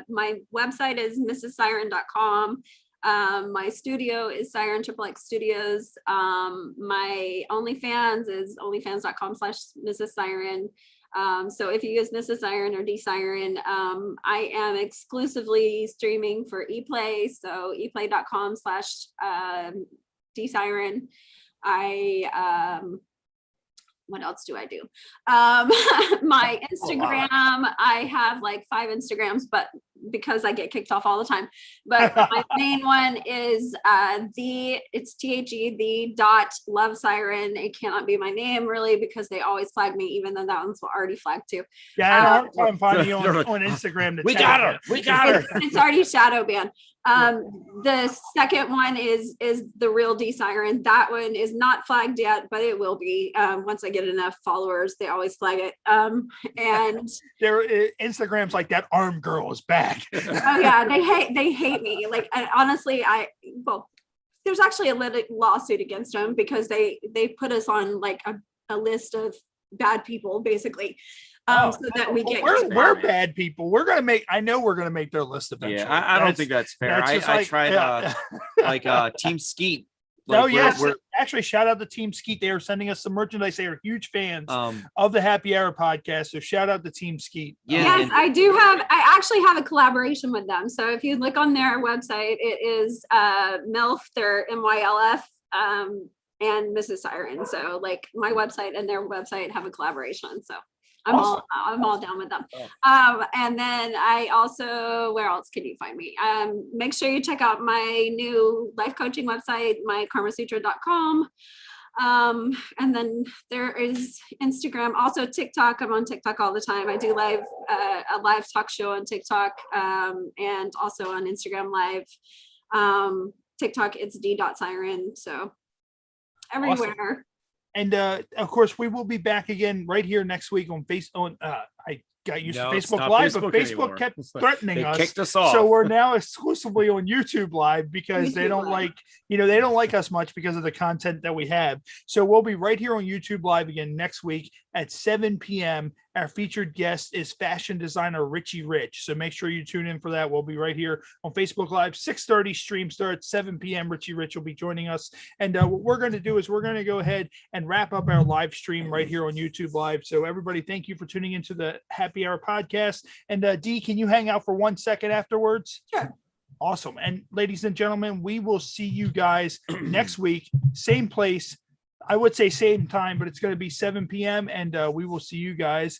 My website is mrssiren.com. My studio is Siren XXX Studios. My OnlyFans is onlyfans.com/Mrs. Siren. So if you use Mrs. Siren or Dee Siren, I am exclusively streaming for ePlay. So eplay.com/Dee Siren. What else do I do? My Instagram, I have like 5 Instagrams, but because I get kicked off all the time. But my main one is it's the .lovesiren. It cannot be my name really because they always flag me, even though that one's already flagged too. Yeah, I'm finding you on Instagram. We got her. We got her. It's already shadow banned. The second one is the real Dee Siren. That one is not flagged yet, but it will be once I get enough followers. They always flag it. And their Instagram's like that armed girl is back. oh yeah, they hate me. Like honestly, there's actually a lawsuit against them because they put us on like a list of bad people basically. So that we get we're bad people. I know we're gonna make their list eventually. Yeah, I don't think that's fair. I tried Team Skeet. Like, yes. Actually, shout out to Team Skeet. They are sending us some merchandise. They are huge fans of the Happy Hour podcast. So shout out to Team Skeet. Yes, I actually have a collaboration with them. So if you look on their website, it is MILF, they're MYLF, and Mrs. Siren. So like my website and their website have a collaboration. So I'm all down with them. And then I also, where else can you find me? Make sure you check out my new life coaching website, mykarmasutra.com. And then there is Instagram, also TikTok. I'm on TikTok all the time. I do a live talk show on TikTok, and also on Instagram live. TikTok, it's d.siren. So everywhere. Awesome. And of course, we will be back again right here next week on Facebook. I got used to Facebook Live, but Facebook kept threatening us. Kicked us off. So we're now exclusively on YouTube Live because they don't like us much because of the content that we have. So we'll be right here on YouTube Live again next week at 7 p.m. Our featured guest is fashion designer Richie Rich. So make sure you tune in for that. We'll be right here on Facebook Live, 6:30 stream starts, 7 p.m. Richie Rich will be joining us. And what we're going to do is we're going to go ahead and wrap up our live stream right here on YouTube Live. So everybody, thank you for tuning into the Happy Hour podcast. And Dee, can you hang out for 1 second afterwards? Sure. Awesome. And ladies and gentlemen, we will see you guys next week, same place. I would say same time, but it's going to be 7 p.m. And we will see you guys